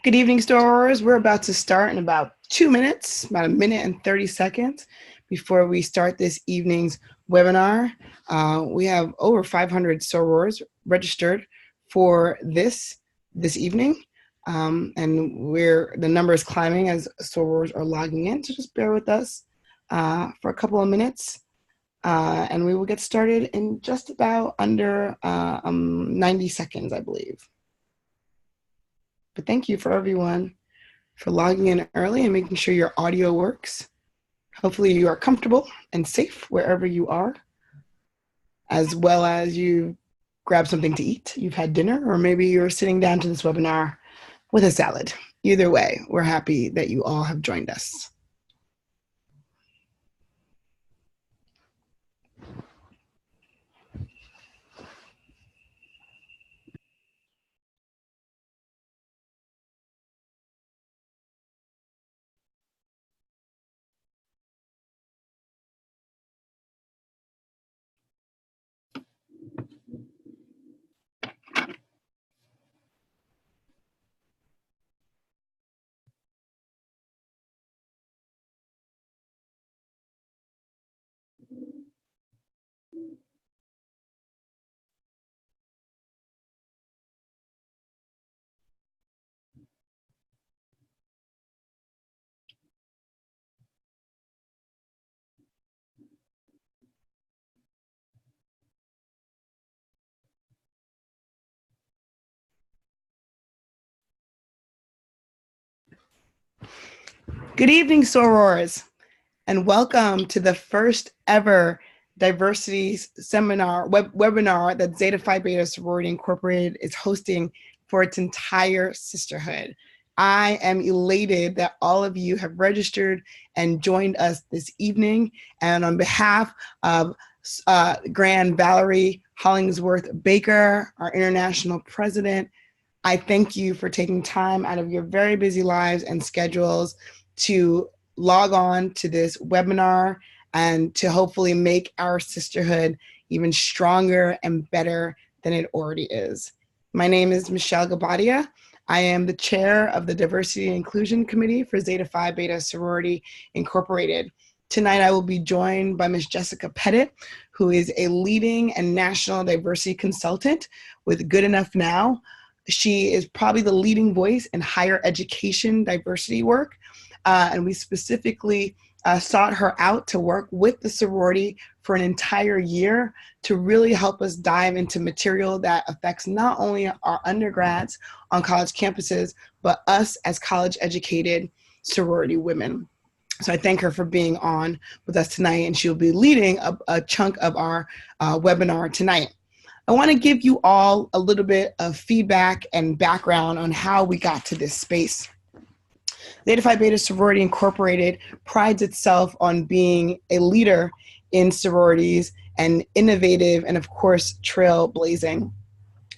Good evening, Storers. We're about to start in about 2 minutes, about a minute and 30 seconds before we start this evening's webinar. We have over 500 Storers registered for this evening, and the number is climbing as Storers are logging in. So just bear with us for a couple of minutes, and we will get started in just about under 90 seconds, I believe. But thank you for everyone for logging in early and making sure your audio works. Hopefully you are comfortable and safe wherever you are, as well as you grab something to eat, you've had dinner, or maybe you're sitting down to this webinar with a salad. Either way, we're happy that you all have joined us. Good evening, sorors, and welcome to the first ever diversity seminar webinar that Zeta Phi Beta Sorority Incorporated is hosting for its entire sisterhood. I am elated that all of you have registered and joined us this evening. And on behalf of Grand Valerie Hollingsworth Baker, our international president, I thank you for taking time out of your very busy lives and schedules to log on to this webinar and to hopefully make our sisterhood even stronger and better than it already is. My name is Michelle Gabadia. I am the chair of the Diversity and Inclusion Committee for Zeta Phi Beta Sorority Incorporated. Tonight I will be joined by Ms. Jessica Pettit, who is a leading and national diversity consultant with Good Enough Now. She is probably the leading voice in higher education diversity work. And we specifically sought her out to work with the sorority for an entire year to really help us dive into material that affects not only our undergrads on college campuses, but us as college educated sorority women. So I thank her for being on with us tonight, and she'll be leading a chunk of our webinar tonight. I want to give you all a little bit of feedback and background on how we got to this space. Zeta Phi Beta Sorority Incorporated prides itself on being a leader in sororities and innovative and, of course, trailblazing.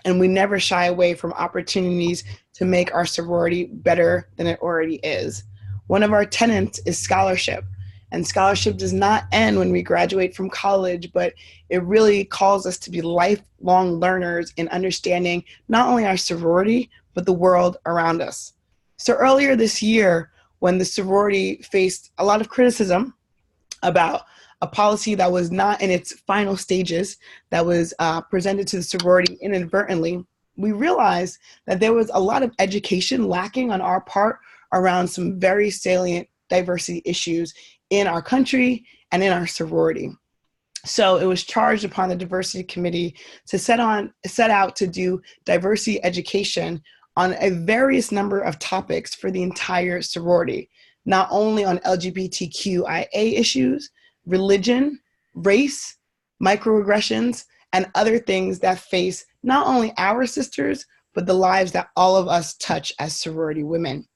And we never shy away from opportunities to make our sorority better than it already is. One of our tenets is scholarship. And scholarship does not end when we graduate from college, but it really calls us to be lifelong learners in understanding not only our sorority, but the world around us. So earlier this year, when the sorority faced a lot of criticism about a policy that was not in its final stages, that was presented to the sorority inadvertently, we realized that there was a lot of education lacking on our part around some very salient diversity issues in our country and in our sorority. So it was charged upon the diversity committee to set out to do diversity education on a various number of topics for the entire sorority, not only on LGBTQIA issues, religion, race, microaggressions, and other things that face not only our sisters, but the lives that all of us touch as sorority women.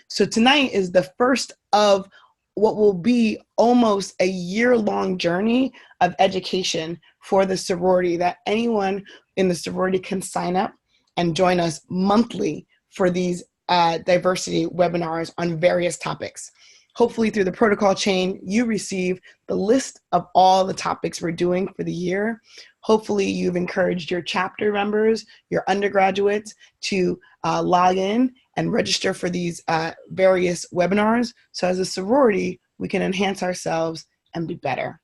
So tonight is the first of what will be almost a year-long journey of education for the sorority that anyone in the sorority can sign up and join us monthly for these diversity webinars on various topics. Hopefully through the protocol chain, you receive the list of all the topics we're doing for the year. Hopefully you've encouraged your chapter members, your undergraduates to log in and register for these various webinars. So as a sorority, we can enhance ourselves and be better.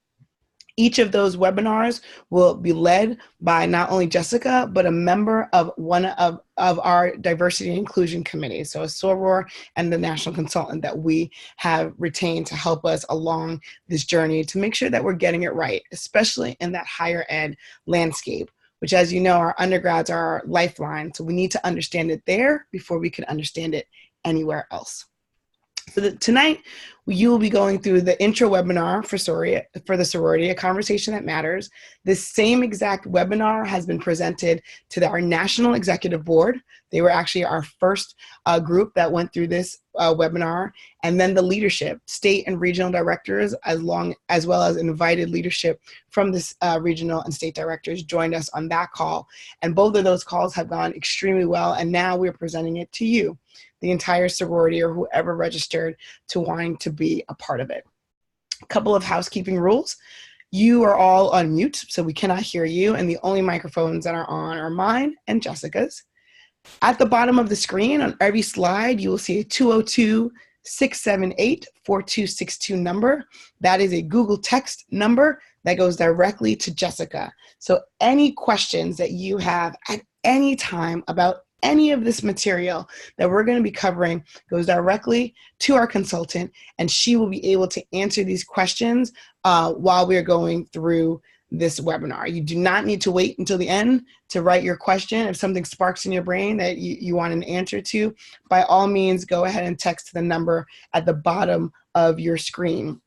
Each of those webinars will be led by not only Jessica, but a member of one of our diversity and inclusion committees. So a soror and the national consultant that we have retained to help us along this journey to make sure that we're getting it right, especially in that higher ed landscape, which, as you know, our undergrads are our lifeline. So we need to understand it there before we can understand it anywhere else. So tonight, you will be going through the intro webinar for the sorority, A Conversation That Matters. This same exact webinar has been presented to our National Executive Board. They were actually our first group that went through this webinar. And then the leadership, state and regional directors, as well as invited leadership from this regional and state directors joined us on that call. And both of those calls have gone extremely well. And now we're presenting it to you, the entire sorority or whoever registered to wanting to be a part of it. A couple of housekeeping rules. You are all on mute, so we cannot hear you, and the only microphones that are on are mine and Jessica's. At the bottom of the screen on every slide, you will see a 202-678-4262 number. That is a Google text number that goes directly to Jessica. So any questions that you have at any time about any of this material that we're going to be covering goes directly to our consultant, and she will be able to answer these questions while we're going through this webinar. You do not need to wait until the end to write your question. If something sparks in your brain that you want an answer to, by all means, go ahead and text the number at the bottom of your screen.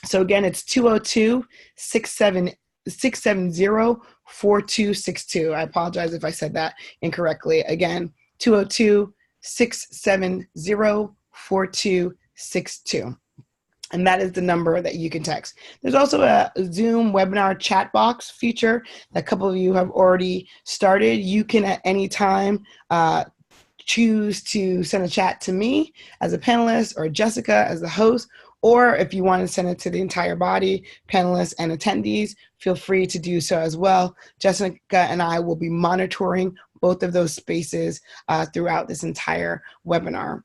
So again, it's 202-670-4262. I apologize if I said that incorrectly. Again, 202-670-4262. And that is the number that you can text. There's also a Zoom webinar chat box feature that a couple of you have already started. You can at any time choose to send a chat to me as a panelist or Jessica as the host, or if you want to send it to the entire body, panelists and attendees, feel free to do so as well. Jessica and I will be monitoring both of those spaces throughout this entire webinar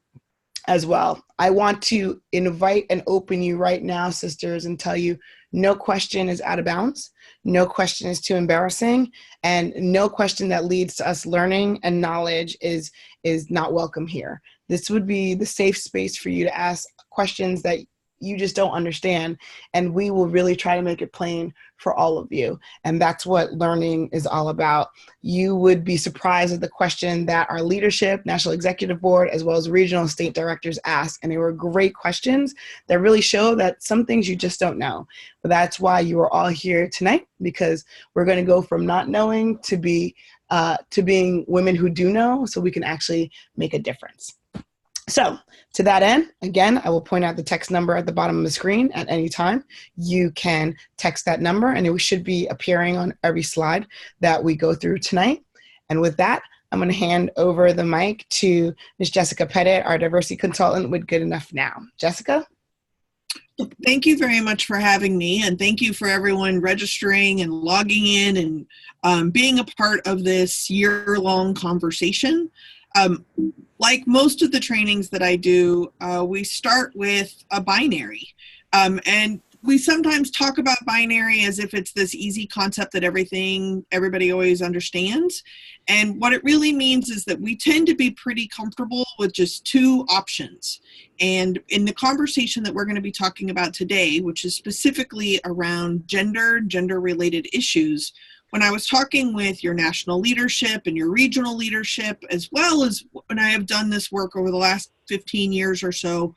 as well. I want to invite and open you right now, sisters, and tell you no question is out of bounds, no question is too embarrassing, and no question that leads to us learning and knowledge is not welcome here. This would be the safe space for you to ask questions that you just don't understand, and we will really try to make it plain for all of you. And that's what learning is all about. You would be surprised at the question that our leadership, National Executive Board, as well as regional and state directors ask. And they were great questions that really show that some things you just don't know. But that's why you are all here tonight, because we're going to go from not knowing to being women who do know, so we can actually make a difference. So to that end, again, I will point out the text number at the bottom of the screen at any time. You can text that number, and it should be appearing on every slide that we go through tonight. And with that, I'm going to hand over the mic to Ms. Jessica Pettit, our diversity consultant with Good Enough Now. Jessica? Thank you very much for having me, and thank you for everyone registering and logging in and being a part of this year-long conversation. Like most of the trainings that I do, we start with a binary. And we sometimes talk about binary as if it's this easy concept that everybody always understands. And what it really means is that we tend to be pretty comfortable with just two options. And in the conversation that we're going to be talking about today, which is specifically around gender-related issues, when I was talking with your national leadership and your regional leadership, as well as when I have done this work over the last 15 years or so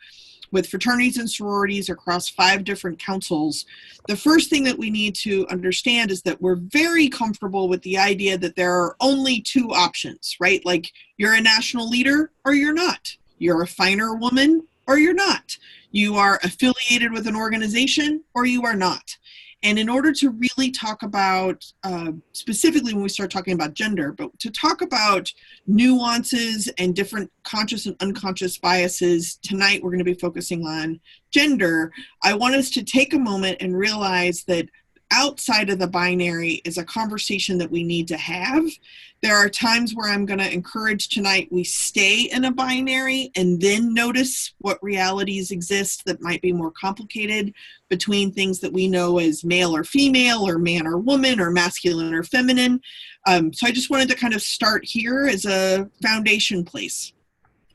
with fraternities and sororities across 5 different councils, the first thing that we need to understand is that we're very comfortable with the idea that there are only 2 options, right? Like, you're a national leader or you're not. You're a finer woman or you're not. You are affiliated with an organization or you are not. And in order to really talk about, specifically when we start talking about gender, but to talk about nuances and different conscious and unconscious biases, tonight we're going to be focusing on gender. I want us to take a moment and realize that outside of the binary is a conversation that we need to have. There are times where I'm going to encourage tonight we stay in a binary and then notice what realities exist that might be more complicated between things that we know as male or female or man or woman or masculine or feminine. So I just wanted to kind of start here as a foundation place.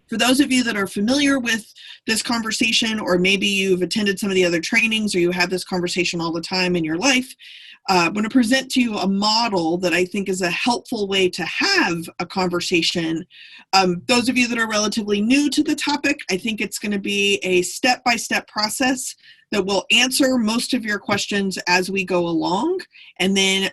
For those of you that are familiar with this conversation, or maybe you've attended some of the other trainings or you have this conversation all the time in your life, I'm going to present to you a model that I think is a helpful way to have a conversation. Those of you that are relatively new to the topic, I think it's going to be a step-by-step process that will answer most of your questions as we go along. And then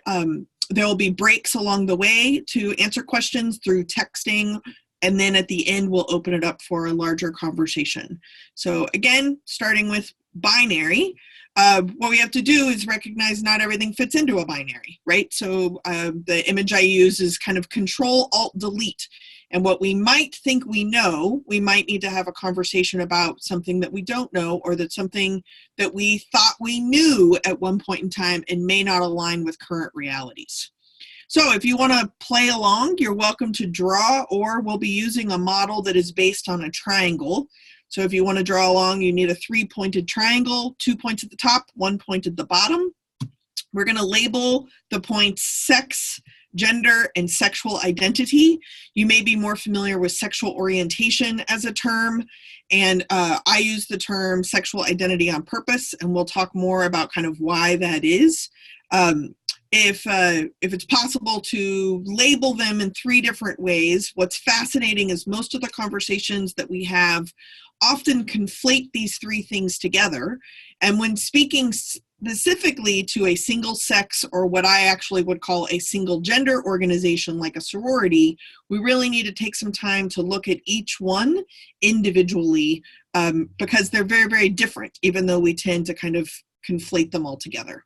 there will be breaks along the way to answer questions through texting. And then at the end, we'll open it up for a larger conversation. So again, starting with binary, what we have to do is recognize not everything fits into a binary, right? So the image I use is kind of Control-Alt-Delete. And what we might think we know, we might need to have a conversation about something that we don't know, or that's something that we thought we knew at one point in time and may not align with current realities. So if you want to play along, you're welcome to draw, or we'll be using a model that is based on a triangle. So if you want to draw along, you need a 3-pointed triangle, 2 points at the top, 1 point at the bottom. We're going to label the points sex, gender, and sexual identity. You may be more familiar with sexual orientation as a term, and I use the term sexual identity on purpose, and we'll talk more about kind of why that is. If it's possible to label them in 3 different ways, what's fascinating is most of the conversations that we have often conflate these 3 things together. And when speaking specifically to a single sex, or what I actually would call a single gender organization like a sorority, we really need to take some time to look at each one individually, because they're very, very different, even though we tend to kind of conflate them all together.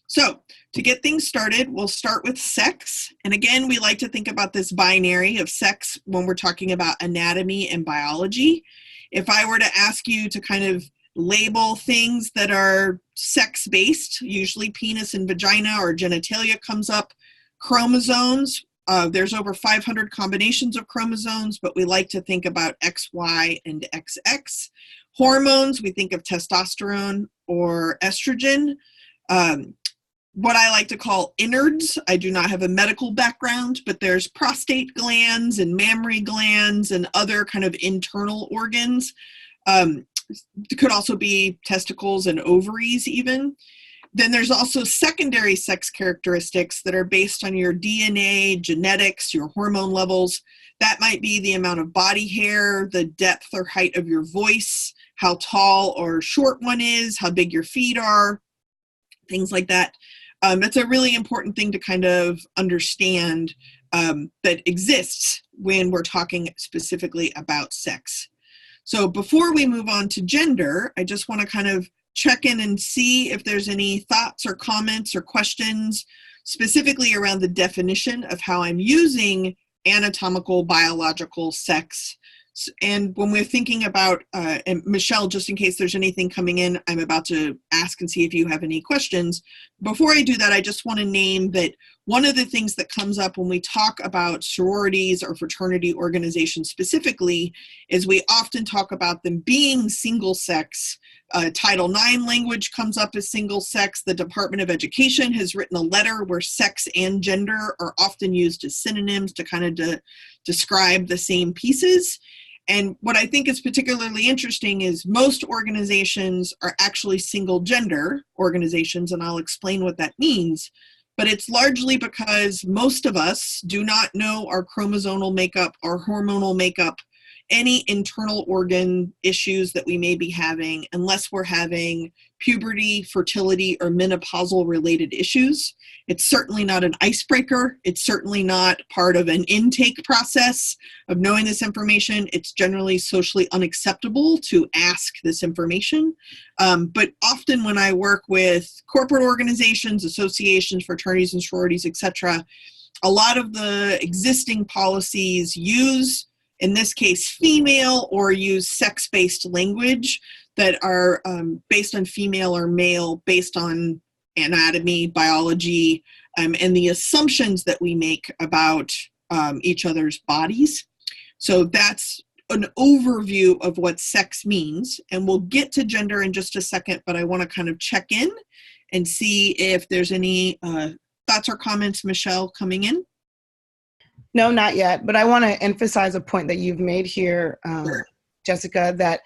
So to get things started, we'll start with sex. And again, we like to think about this binary of sex when we're talking about anatomy and biology. If I were to ask you to kind of label things that are sex-based, usually penis and vagina or genitalia comes up. Chromosomes, there's over 500 combinations of chromosomes, but we like to think about XY and XX. Hormones, we think of testosterone or estrogen. What I like to call innards. I do not have a medical background, but there's prostate glands and mammary glands and other kind of internal organs. It could also be testicles and ovaries even. Then there's also secondary sex characteristics that are based on your DNA, genetics, your hormone levels. That might be the amount of body hair, the depth or height of your voice, how tall or short one is, how big your feet are, things like that. That's a really important thing to kind of understand that exists when we're talking specifically about sex. So before we move on to gender, I just want to kind of check in and see if there's any thoughts or comments or questions specifically around the definition of how I'm using anatomical biological sex. And when we're thinking about, and Michelle, just in case there's anything coming in, I'm about to ask and see if you have any questions. Before I do that, I just want to name that one of the things that comes up when we talk about sororities or fraternity organizations specifically is we often talk about them being single sex. Title IX language comes up as single sex. The Department of Education has written a letter where sex and gender are often used as synonyms to kind of describe the same pieces. And what I think is particularly interesting is most organizations are actually single gender organizations, and I'll explain what that means. But it's largely because most of us do not know our chromosomal makeup, our hormonal makeup, any internal organ issues that we may be having, unless we're having puberty, fertility, or menopausal related issues. It's certainly not an icebreaker. It's certainly not part of an intake process of knowing this information. It's generally socially unacceptable to ask this information. But often when I work with corporate organizations, associations, fraternities and sororities, etc., a lot of the existing policies use, in this case, female, or use sex-based language that are based on female or male, based on anatomy, biology, and the assumptions that we make about each other's bodies. So that's an overview of what sex means. And we'll get to gender in just a second, but I want to kind of check in and see if there's any thoughts or comments, Michelle, coming in. No, not yet. But I want to emphasize a point that you've made here, Sure. Jessica, that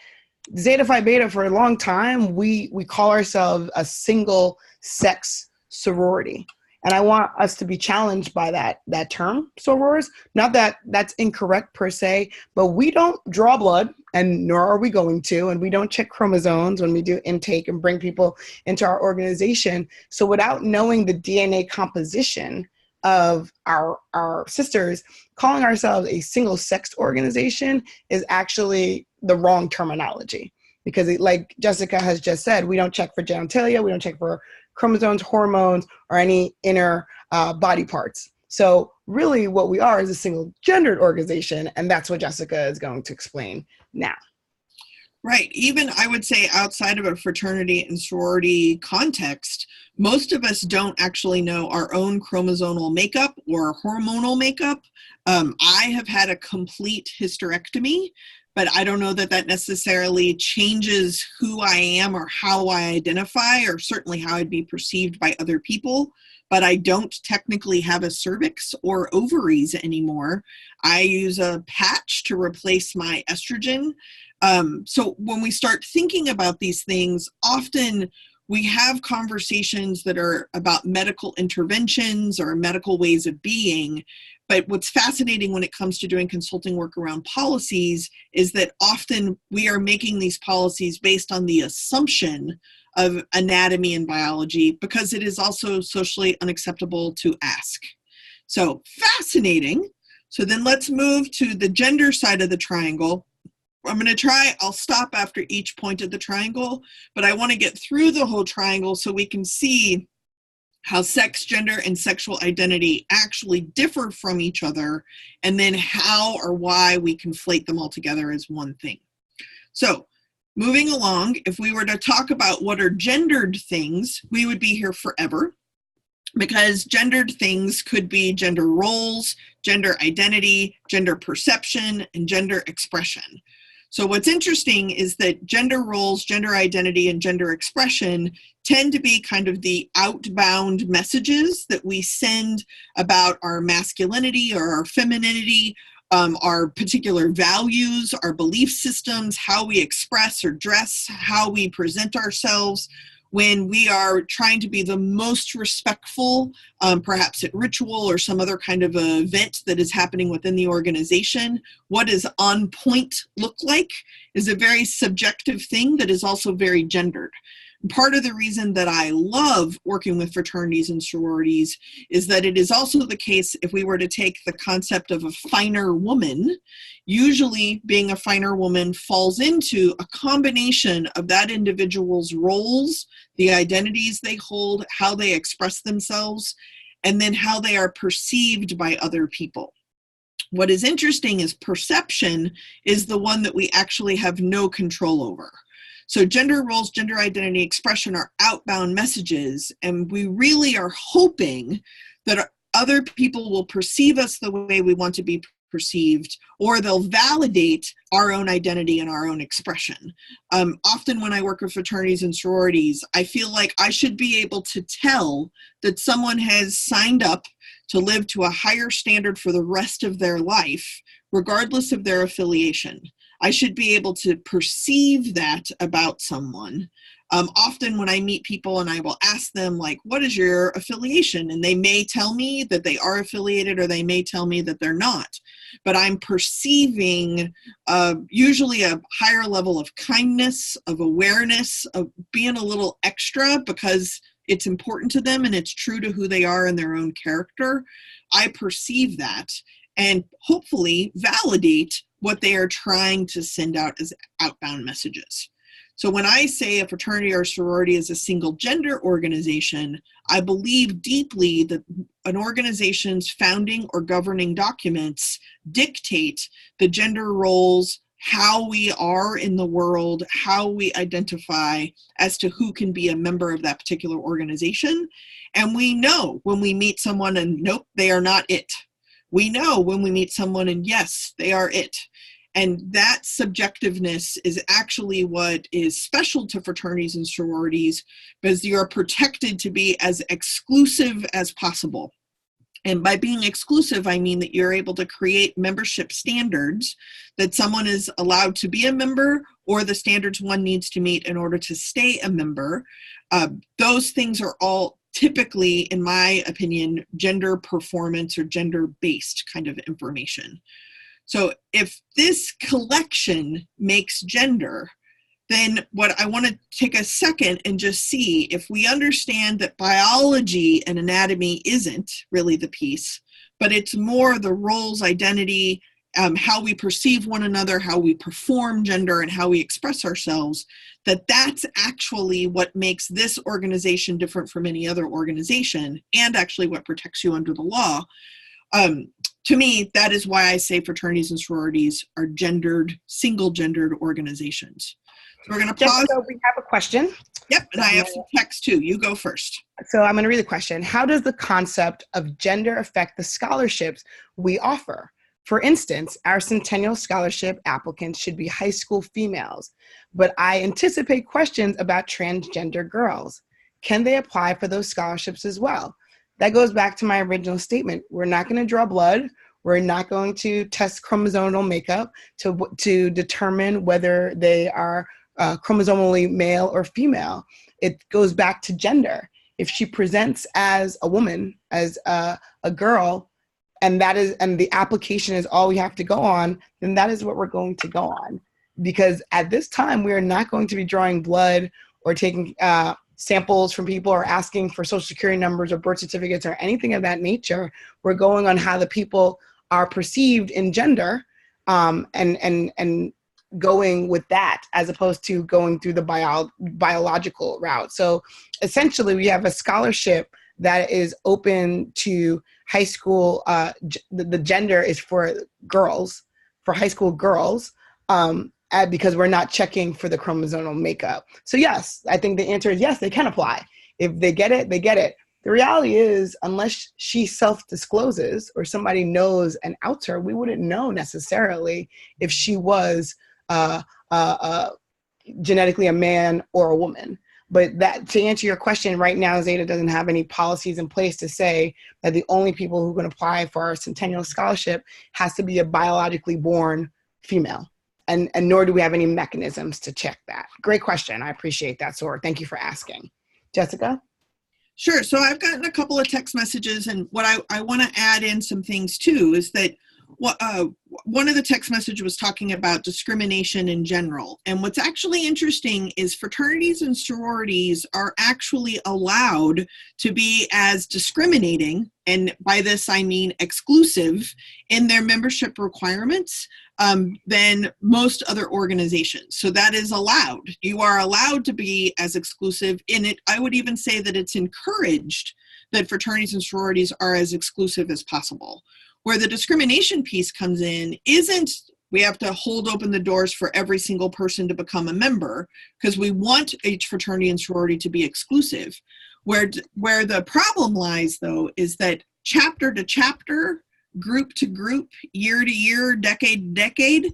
Zeta Phi Beta, for a long time, we call ourselves a single sex sorority. And I want us to be challenged by that term, sorors. Not that that's incorrect per se, but we don't draw blood, and nor are we going to, and we don't check chromosomes when we do intake and bring people into our organization. So without knowing the DNA composition of our sisters, calling ourselves a single sex organization is actually the wrong terminology. Because like Jessica has just said, we don't check for genitalia, we don't check for chromosomes, hormones, or any inner body parts. So really what we are is a single gendered organization, and that's what Jessica is going to explain now. Right. Even I would say outside of a fraternity and sorority context, most of us don't actually know our own chromosomal makeup or hormonal makeup. I have had a complete hysterectomy, but I don't know that that necessarily changes who I am or how I identify, or certainly how I'd be perceived by other people. But I don't technically have a cervix or ovaries anymore. I use a patch to replace my estrogen. So when we start thinking about these things, often we have conversations that are about medical interventions or medical ways of being. But what's fascinating when it comes to doing consulting work around policies is that often we are making these policies based on the assumption of anatomy and biology, because it is also socially unacceptable to ask. So fascinating. So then let's move to the gender side of the triangle. I'll stop after each point of the triangle, but I want to get through the whole triangle so we can see how sex, gender, and sexual identity actually differ from each other, and then how or why we conflate them all together as one thing. So moving along, if we were to talk about what are gendered things, we would be here forever, because gendered things could be gender roles, gender identity, gender perception, and gender expression. So what's interesting is that gender roles, gender identity, and gender expression tend to be kind of the outbound messages that we send about our masculinity or our femininity, our particular values, our belief systems, how we express or dress, how we present ourselves, when we are trying to be the most respectful, perhaps at ritual or some other kind of event that is happening within the organization. What does on point look like is a very subjective thing that is also very gendered. Part of the reason that I love working with fraternities and sororities is that it is also the case, if we were to take the concept of a finer woman, usually being a finer woman falls into a combination of that individual's roles, the identities they hold, how they express themselves, and then how they are perceived by other people. What is interesting is perception is the one that we actually have no control over. So gender roles, gender identity, expression are outbound messages, and we really are hoping that other people will perceive us the way we want to be perceived, or they'll validate our own identity and our own expression. Often when I work with fraternities and sororities, I feel like I should be able to tell that someone has signed up to live to a higher standard for the rest of their life, regardless of their affiliation. I should be able to perceive that about someone. Often when I meet people and I will ask them, like, what is your affiliation? And they may tell me that they are affiliated, or they may tell me that they're not. But I'm perceiving usually a higher level of kindness, of awareness, of being a little extra because it's important to them and it's true to who they are and their own character. I perceive that and hopefully validate what they are trying to send out as outbound messages. So when I say a fraternity or sorority is a single gender organization, I believe deeply that an organization's founding or governing documents dictate the gender roles, how we are in the world, how we identify as to who can be a member of that particular organization. And we know when we meet someone and nope, they are not it. We know when we meet someone and yes, they are it. And that subjectiveness is actually what is special to fraternities and sororities, because you are protected to be as exclusive as possible. And by being exclusive, I mean that you're able to create membership standards that someone is allowed to be a member, or the standards one needs to meet in order to stay a member. Those things are all typically, in my opinion, gender performance or gender-based kind of information. So if this collection makes gender, then what I want to take a second and just see if we understand that biology and anatomy isn't really the piece, but it's more the roles, identity, how we perceive one another, how we perform gender, and how we express ourselves, that's actually what makes this organization different from any other organization, and actually what protects you under the law. To me, that is why I say fraternities and sororities are single-gendered organizations. So we're going to pause. Jessica, we have a question. Yep, and I have some text too. You go first. So I'm going to read the question. How does the concept of gender affect the scholarships we offer? For instance, our Centennial Scholarship applicants should be high school females, but I anticipate questions about transgender girls. Can they apply for those scholarships as well? That goes back to my original statement. We're not going to draw blood. We're not going to test chromosomal makeup to determine whether they are chromosomally male or female. It goes back to gender. If she presents as a woman, as a girl, and the application is all we have to go on, then that is what we're going to go on. Because at this time, we are not going to be drawing blood or taking samples from people or asking for social security numbers or birth certificates or anything of that nature. We're going on how the people are perceived in gender, and going with that, as opposed to going through the biological route. So essentially, we have a scholarship that is open to high school. The gender is for girls, for high school girls, because we're not checking for the chromosomal makeup. So yes, I think the answer is yes, they can apply. If they get it, they get it. The reality is, unless she self-discloses or somebody knows and outs her, we wouldn't know necessarily if she was genetically a man or a woman. But that, to answer your question, right now, Zeta doesn't have any policies in place to say that the only people who can apply for our Centennial Scholarship has to be a biologically born female. And nor do we have any mechanisms to check that. Great question. I appreciate that, Sora. Thank you for asking. Jessica? Sure. So I've gotten a couple of text messages, and what I want to add in some things too is that one of the text messages was talking about discrimination in general. And what's actually interesting is fraternities and sororities are actually allowed to be as discriminating, and by this I mean exclusive, in their membership requirements than most other organizations. So that is allowed. You are allowed to be as exclusive in it. I would even say that it's encouraged that fraternities and sororities are as exclusive as possible. Where the discrimination piece comes in isn't we have to hold open the doors for every single person to become a member, because we want each fraternity and sorority to be exclusive. Where the problem lies, though, is that chapter to chapter, group to group, year to year, decade to decade,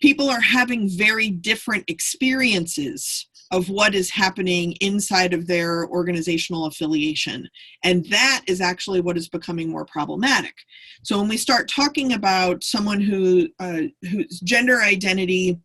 people are having very different experiences of what is happening inside of their organizational affiliation. And that is actually what is becoming more problematic. So when we start talking about someone whose gender identity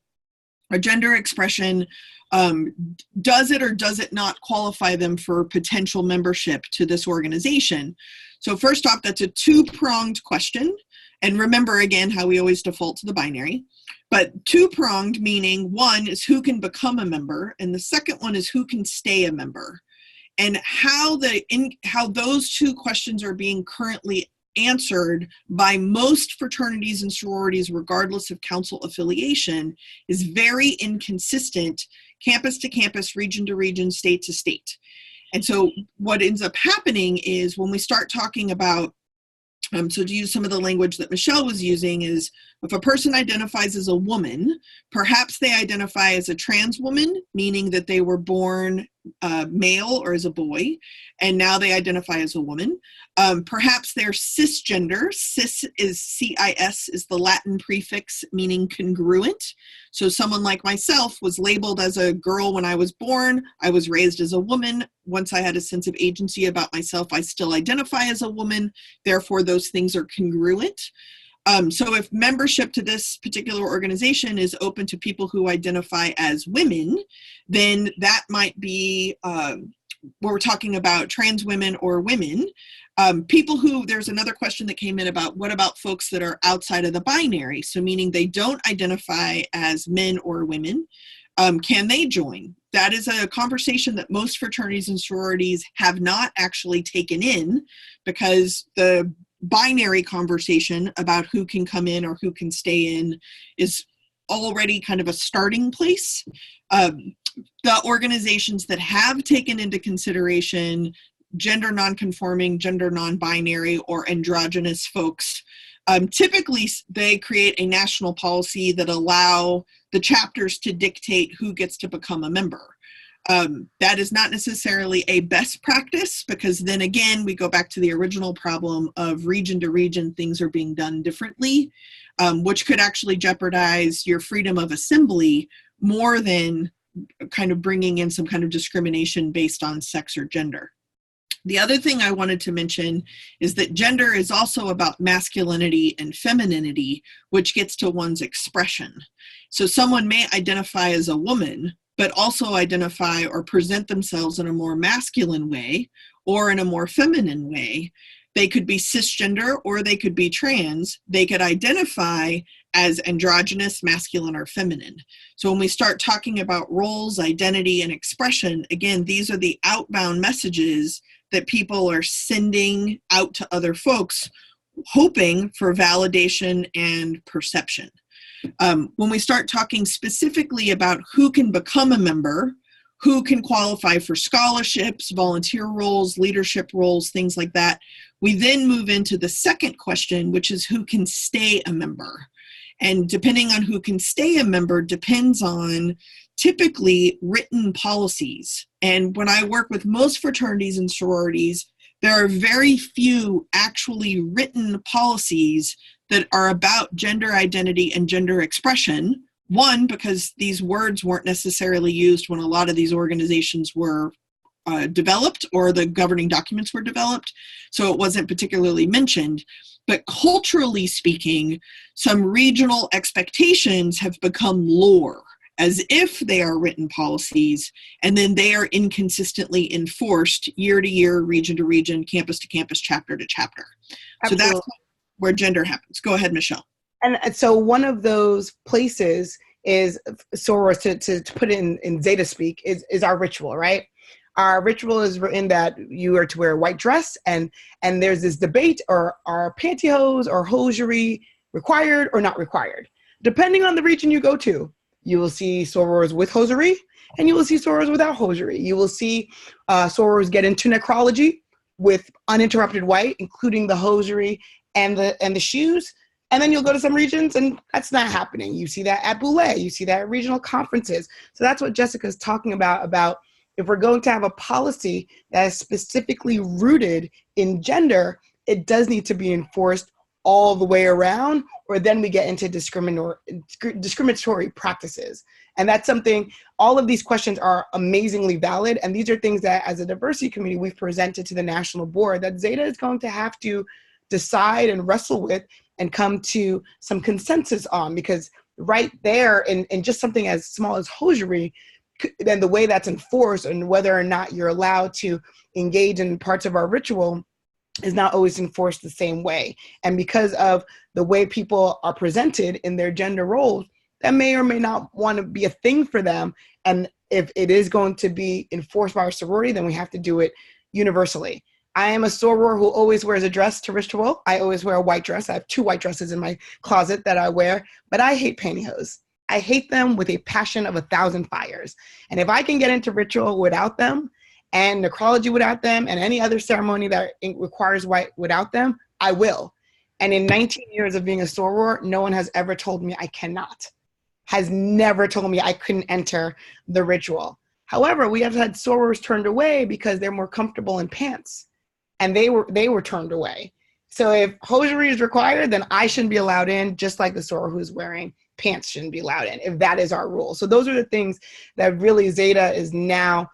or gender expression does it or does it not qualify them for potential membership to this organization? So first off, that's a two-pronged question. And remember, again, how we always default to the binary. But two-pronged, meaning one is who can become a member, and the second one is who can stay a member. And how those two questions are being currently answered by most fraternities and sororities, regardless of council affiliation, is very inconsistent, campus to campus, region to region, state to state. And so what ends up happening is when we start talking about, so to use some of the language that Michelle was using, is If a person identifies as a woman, perhaps they identify as a trans woman, meaning that they were born male or as a boy, and now they identify as a woman. Perhaps they're cisgender. Cis is CIS, is the Latin prefix meaning congruent. So someone like myself was labeled as a girl when I was born. I was raised as a woman. Once I had a sense of agency about myself, I still identify as a woman. Therefore, those things are congruent. So if membership to this particular organization is open to people who identify as women, then that might be where we're talking about trans women or women. People who, there's another question that came in about what about folks that are outside of the binary? So meaning they don't identify as men or women. Can they join? That is a conversation that most fraternities and sororities have not actually taken in, because the binary conversation about who can come in or who can stay in is already kind of a starting place. The organizations that have taken into consideration gender nonconforming, gender non-binary, or androgynous folks, typically they create a national policy that allow the chapters to dictate who gets to become a member. That is not necessarily a best practice, because then again, we go back to the original problem of region to region, things are being done differently, which could actually jeopardize your freedom of assembly more than kind of bringing in some kind of discrimination based on sex or gender. The other thing I wanted to mention is that gender is also about masculinity and femininity, which gets to one's expression. So someone may identify as a woman, but also identify or present themselves in a more masculine way or in a more feminine way. They could be cisgender or they could be trans. They could identify as androgynous, masculine, or feminine. So when we start talking about roles, identity, and expression, again, these are the outbound messages that people are sending out to other folks, hoping for validation and perception. When we start talking specifically about who can become a member, who can qualify for scholarships, volunteer roles, leadership roles, things like that, we then move into the second question, which is who can stay a member. And depending on who can stay a member depends on typically written policies. And when I work with most fraternities and sororities, there are very few actually written policies that are about gender identity and gender expression. One, because these words weren't necessarily used when a lot of these organizations were developed or the governing documents were developed, so it wasn't particularly mentioned. But culturally speaking, some regional expectations have become lore, as if they are written policies, and then they are inconsistently enforced year to year, region to region, campus to campus, chapter to chapter. Absolutely. So that's where gender happens. Go ahead, Michelle. And so one of those places is, sorors, to put it in Zeta speak, is our ritual, right? Our ritual is written that you are to wear a white dress, and there's this debate, or are pantyhose or hosiery required or not required? Depending on the region you go to, you will see sorors with hosiery, and you will see sorors without hosiery. You will see sorors get into necrology with uninterrupted white, including the hosiery and the shoes. And then you'll go to some regions and that's not happening. You see that at Boulé, you see that at regional conferences. So that's what Jessica's talking about if we're going to have a policy that is specifically rooted in gender, it does need to be enforced all the way around, or then we get into discriminatory practices. And that's something, all of these questions are amazingly valid. And these are things that as a diversity committee, we've presented to the national board that Zeta is going to have to decide and wrestle with and come to some consensus on, because right there in just something as small as hosiery, then the way that's enforced and whether or not you're allowed to engage in parts of our ritual is not always enforced the same way. And because of the way people are presented in their gender roles, that may or may not want to be a thing for them. And if it is going to be enforced by our sorority, then we have to do it universally. I am a soror who always wears a dress to ritual. I always wear a white dress. I have 2 white dresses in my closet that I wear, but I hate pantyhose. I hate them with a passion of 1,000 fires. And if I can get into ritual without them, and necrology without them, and any other ceremony that requires white without them, I will. And in 19 years of being a soror, no one has ever told me I cannot, has never told me I couldn't enter the ritual. However, we have had sorors turned away because they're more comfortable in pants, and they were turned away. So if hosiery is required, then I shouldn't be allowed in, just like the soror who's wearing pants shouldn't be allowed in, if that is our rule. So those are the things that really Zeta is now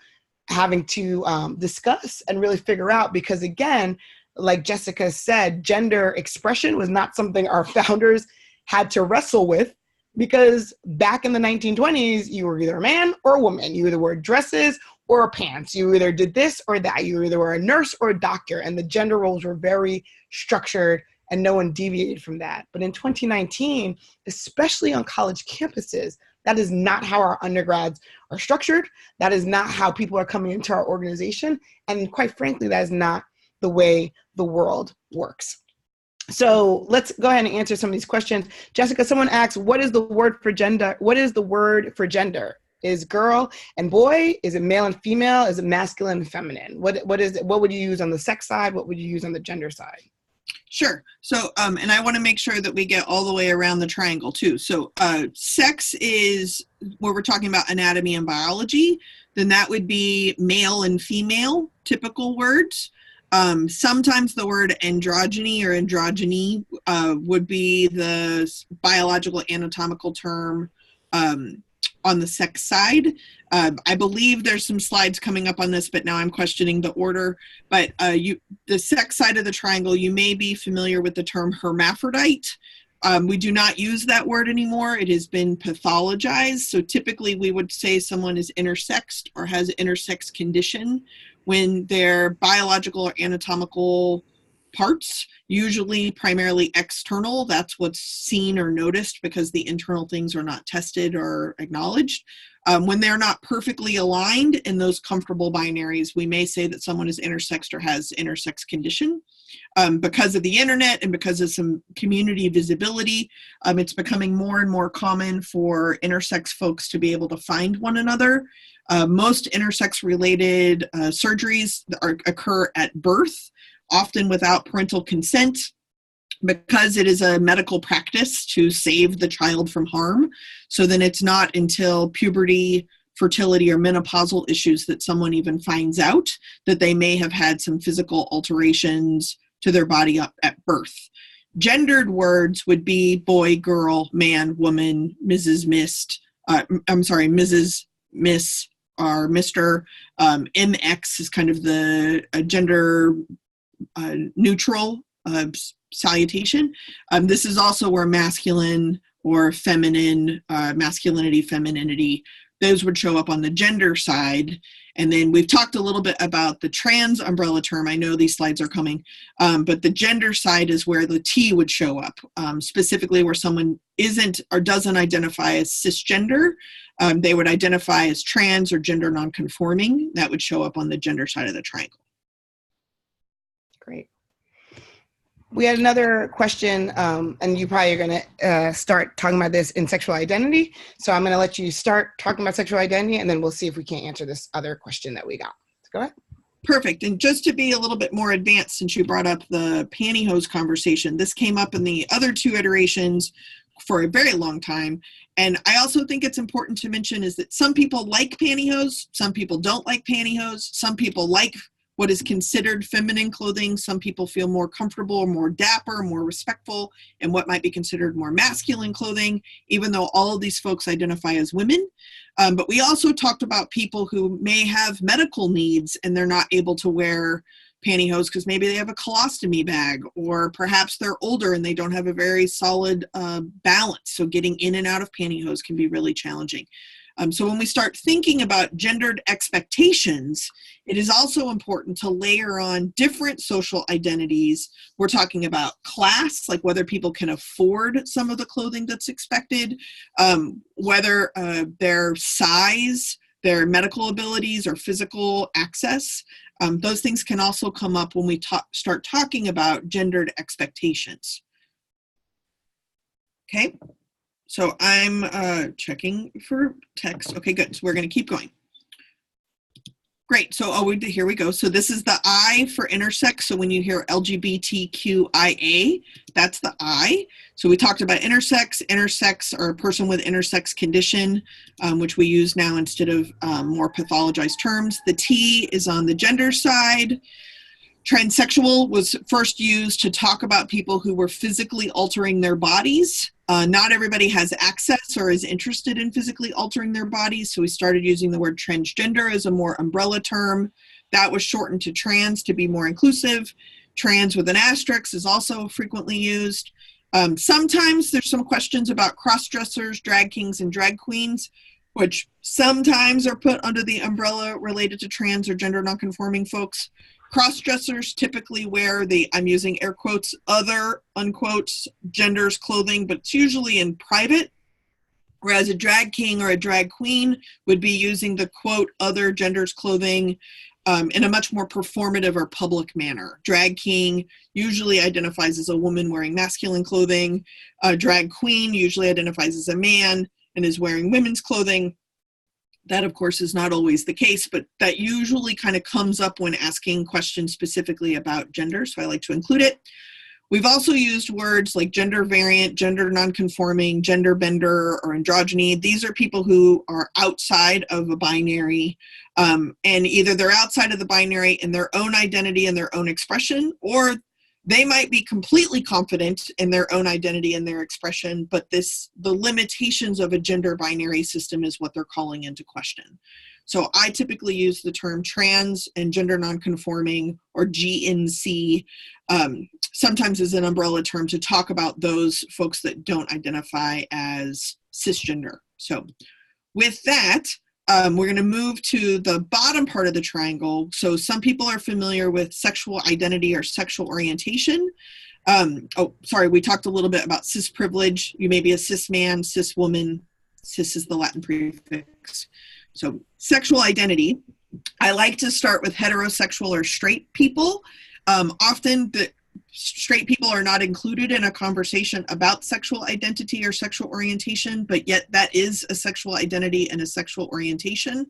having to discuss and really figure out, because again, like Jessica said, gender expression was not something our founders had to wrestle with, because back in the 1920s, you were either a man or a woman. You either wore dresses or pants. You either did this or that. You either were a nurse or a doctor, and the gender roles were very structured and no one deviated from that. But in 2019, especially on college campuses, that is not how our undergrads are structured. That is not how people are coming into our organization. And quite frankly, that is not the way the world works. So let's go ahead and answer some of these questions. Jessica, someone asks, what is the word for gender? What is the word for gender? Is girl and boy? Is it male and female? Is it masculine and feminine? What is it? What would you use on the sex side? What would you use on the gender side? Sure. So, and I want to make sure that we get all the way around the triangle too. So, sex is where we're talking about anatomy and biology. Then that would be male and female, typical words. Sometimes the word androgyny or androgyny would be the biological anatomical term on the sex side. I believe there's some slides coming up on this, but now I'm questioning the order. But the sex side of the triangle, you may be familiar with the term hermaphrodite. We do not use that word anymore. It has been pathologized. So typically we would say someone is intersexed or has intersex condition when their biological or anatomical parts, usually primarily external, that's what's seen or noticed because the internal things are not tested or acknowledged. When they're not perfectly aligned in those comfortable binaries, we may say that someone is intersexed or has intersex condition. Because of the internet and because of some community visibility, it's becoming more and more common for intersex folks to be able to find one another. Most intersex-related surgeries occur at birth, often without parental consent, because it is a medical practice to save the child from harm. So then it's not until puberty, fertility, or menopausal issues that someone even finds out that they may have had some physical alterations to their body up at birth. Gendered words would be boy, girl, man, woman, Mrs., Mrs., Miss, or Mr. MX is kind of the gender neutral salutation. This is also where masculine or feminine, masculinity, femininity, those would show up on the gender side. And then we've talked a little bit about the trans umbrella term. I know these slides are coming, but the gender side is where the T would show up, specifically where someone isn't or doesn't identify as cisgender. They would identify as trans or gender nonconforming. That would show up on the gender side of the triangle. Great. We had another question, and you probably are going to start talking about this in sexual identity. So I'm going to let you start talking about sexual identity, and then we'll see if we can't answer this other question that we got. Go ahead. Perfect. And just to be a little bit more advanced, since you brought up the pantyhose conversation, this came up in the other two iterations for a very long time. And I also think it's important to mention is that some people like pantyhose, some people don't like pantyhose, some people like what is considered feminine clothing. Some people feel more comfortable or more dapper, more respectful in what might be considered more masculine clothing, even though all of these folks identify as women. But we also talked about people who may have medical needs and they're not able to wear pantyhose because maybe they have a colostomy bag, or perhaps they're older and they don't have a very solid balance. So getting in and out of pantyhose can be really challenging. So when we start thinking about gendered expectations, it is also important to layer on different social identities. We're talking about class, like whether people can afford some of the clothing that's expected, whether their size, their medical abilities, or physical access. Those things can also come up when we start talking about gendered expectations. Okay. So I'm checking for text. Okay, good. So we're going to keep going. Great. So here we go. So this is the I for intersex. So when you hear LGBTQIA, that's the I. So we talked about intersex, or a person with intersex condition, which we use now instead of more pathologized terms. The T is on the gender side. Transsexual was first used to talk about people who were physically altering their bodies. Not everybody has access or is interested in physically altering their bodies, so we started using the word transgender as a more umbrella term. That was shortened to trans to be more inclusive. Trans with an asterisk is also frequently used. Sometimes there's some questions about cross-dressers, drag kings, and drag queens, which sometimes are put under the umbrella related to trans or gender nonconforming folks. Cross-dressers typically wear the, I'm using air quotes, other, unquote, genders clothing, but it's usually in private, whereas a drag king or a drag queen would be using the, quote, other genders clothing in a much more performative or public manner. Drag king usually identifies as a woman wearing masculine clothing. A drag queen usually identifies as a man and is wearing women's clothing. That, of course, is not always the case, but that usually kind of comes up when asking questions specifically about gender, so I like to include it. We've also used words like gender variant, gender nonconforming, gender bender, or androgyny. These are people who are outside of a binary, and either they're outside of the binary in their own identity and their own expression, or they might be completely confident in their own identity and their expression, but the limitations of a gender binary system is what they're calling into question. So I typically use the term trans and gender nonconforming, or GNC, sometimes as an umbrella term to talk about those folks that don't identify as cisgender. So with that, we're going to move to the bottom part of the triangle. So some people are familiar with sexual identity or sexual orientation. We talked a little bit about cis privilege. You may be a cis man, cis woman. Cis is the Latin prefix. So sexual identity. I like to start with heterosexual or straight people. Often the straight people are not included in a conversation about sexual identity or sexual orientation, but yet that is a sexual identity and a sexual orientation,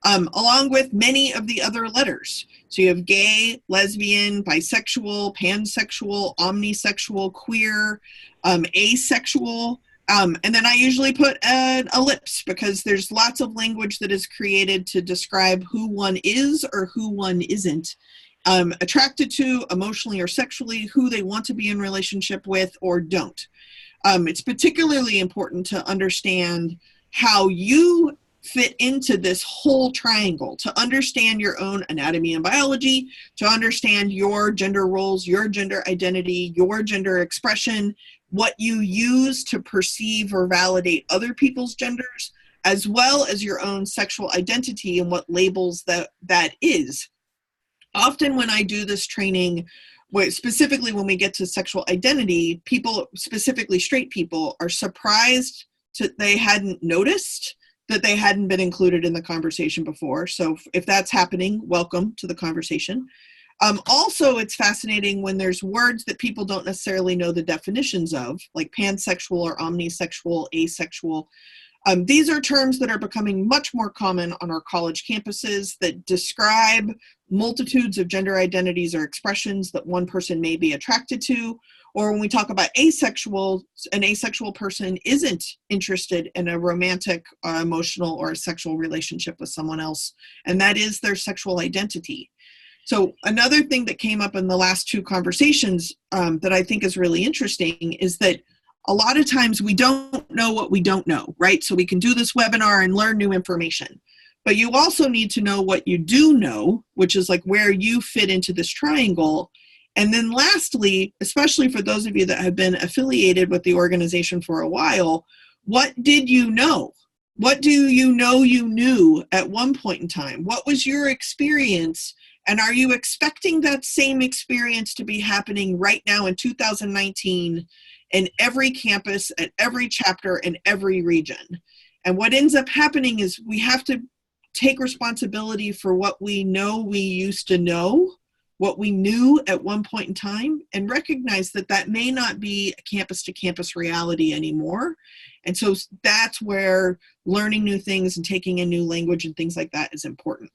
along with many of the other letters. So you have gay, lesbian, bisexual, pansexual, omnisexual, queer, asexual, and then I usually put an ellipse because there's lots of language that is created to describe who one is or who one isn't. Attracted to emotionally or sexually, who they want to be in relationship with or don't. It's particularly important to understand how you fit into this whole triangle, to understand your own anatomy and biology, to understand your gender roles, your gender identity, your gender expression, what you use to perceive or validate other people's genders, as well as your own sexual identity and what labels that is. Often when I do this training, specifically when we get to sexual identity, people, specifically straight people, are surprised that they hadn't noticed that they hadn't been included in the conversation before. So if that's happening, welcome to the conversation. Also, it's fascinating when there's words that people don't necessarily know the definitions of, like pansexual or omnisexual, asexual. These are terms that are becoming much more common on our college campuses that describe multitudes of gender identities or expressions that one person may be attracted to. Or when we talk about asexual, an asexual person isn't interested in a romantic, emotional, or a sexual relationship with someone else, and that is their sexual identity. So another thing that came up in the last two conversations that I think is really interesting is that a lot of times we don't know what we don't know, right? So we can do this webinar and learn new information. But you also need to know what you do know, which is like where you fit into this triangle. And then lastly, especially for those of you that have been affiliated with the organization for a while, what did you know? What do you know you knew at one point in time? What was your experience? And are you expecting that same experience to be happening right now in 2019 in every campus, at every chapter, in every region? And what ends up happening is we have to take responsibility for what we know we used to know, what we knew at one point in time, and recognize that that may not be a campus-to-campus reality anymore. And so that's where learning new things and taking in new language and things like that is important.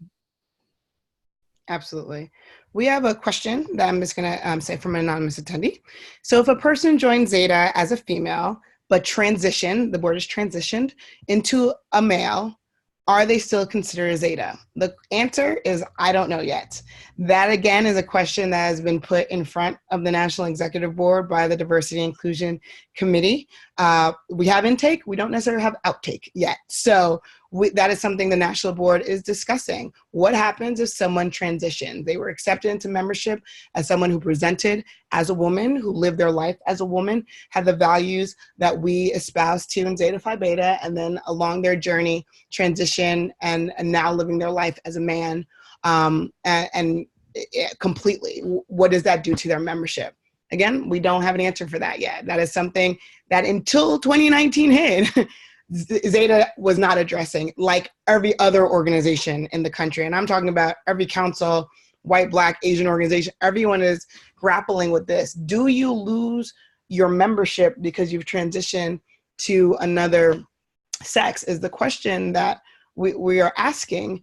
Absolutely. We have a question that I'm just going to say from an anonymous attendee. So if a person joins Zeta as a female, but the word is transitioned into a male, are they still considered a Zeta? The answer is, I don't know yet. That, again, is a question that has been put in front of the National Executive Board by the Diversity and Inclusion Committee. We have intake. We don't necessarily have outtake yet. So that is something the National Board is discussing. What happens if someone transitions? They were accepted into membership as someone who presented as a woman, who lived their life as a woman, had the values that we espouse to in Zeta Phi Beta, and then along their journey, transition and now living their life as a man, and completely. What does that do to their membership? Again, we don't have an answer for that yet. That is something that until 2019 hit, Zeta was not addressing, like every other organization in the country. And I'm talking about every council, white, Black, Asian organization. Everyone is grappling with this. Do you lose your membership because you've transitioned to another sex is the question that we are asking.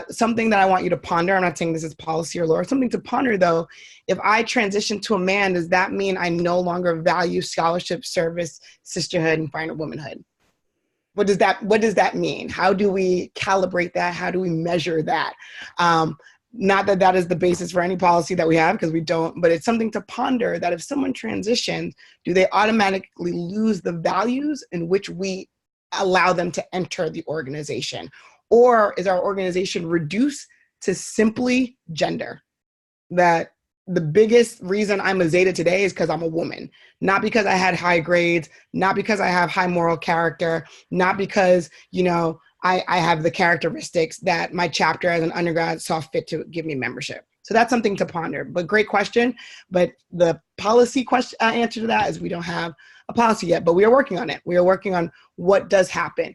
Something that I want you to ponder. I'm not saying this is policy or law. Something to ponder, though. If I transition to a man, does that mean I no longer value scholarship, service, sisterhood, and finer womanhood? What does that mean? How do we calibrate that? How do we measure that? Not that that is the basis for any policy that we have, because we don't, but it's something to ponder, that if someone transitions, do they automatically lose the values in which we allow them to enter the organization? Or is our organization reduced to simply gender? That the biggest reason I'm a Zeta today is because I'm a woman, not because I had high grades, not because I have high moral character, not because, I have the characteristics that my chapter as an undergrad saw fit to give me membership. So that's something to ponder. But great question. But the policy answer to that is we don't have a policy yet, but we are working on it. We are working on what does happen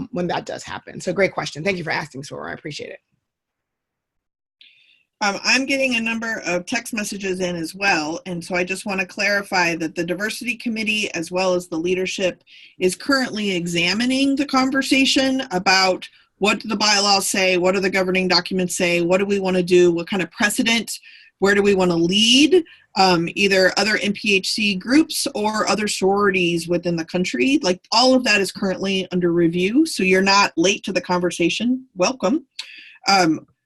when that does happen. So great question. Thank you for asking, Sora. I appreciate it. I'm getting a number of text messages in as well, and so I just want to clarify that the Diversity Committee, as well as the leadership, is currently examining the conversation about what do the bylaws say, what do the governing documents say, what do we want to do, what kind of precedent, where do we want to lead, either other NPHC groups or other sororities within the country. Like, all of that is currently under review, so you're not late to the conversation. Welcome.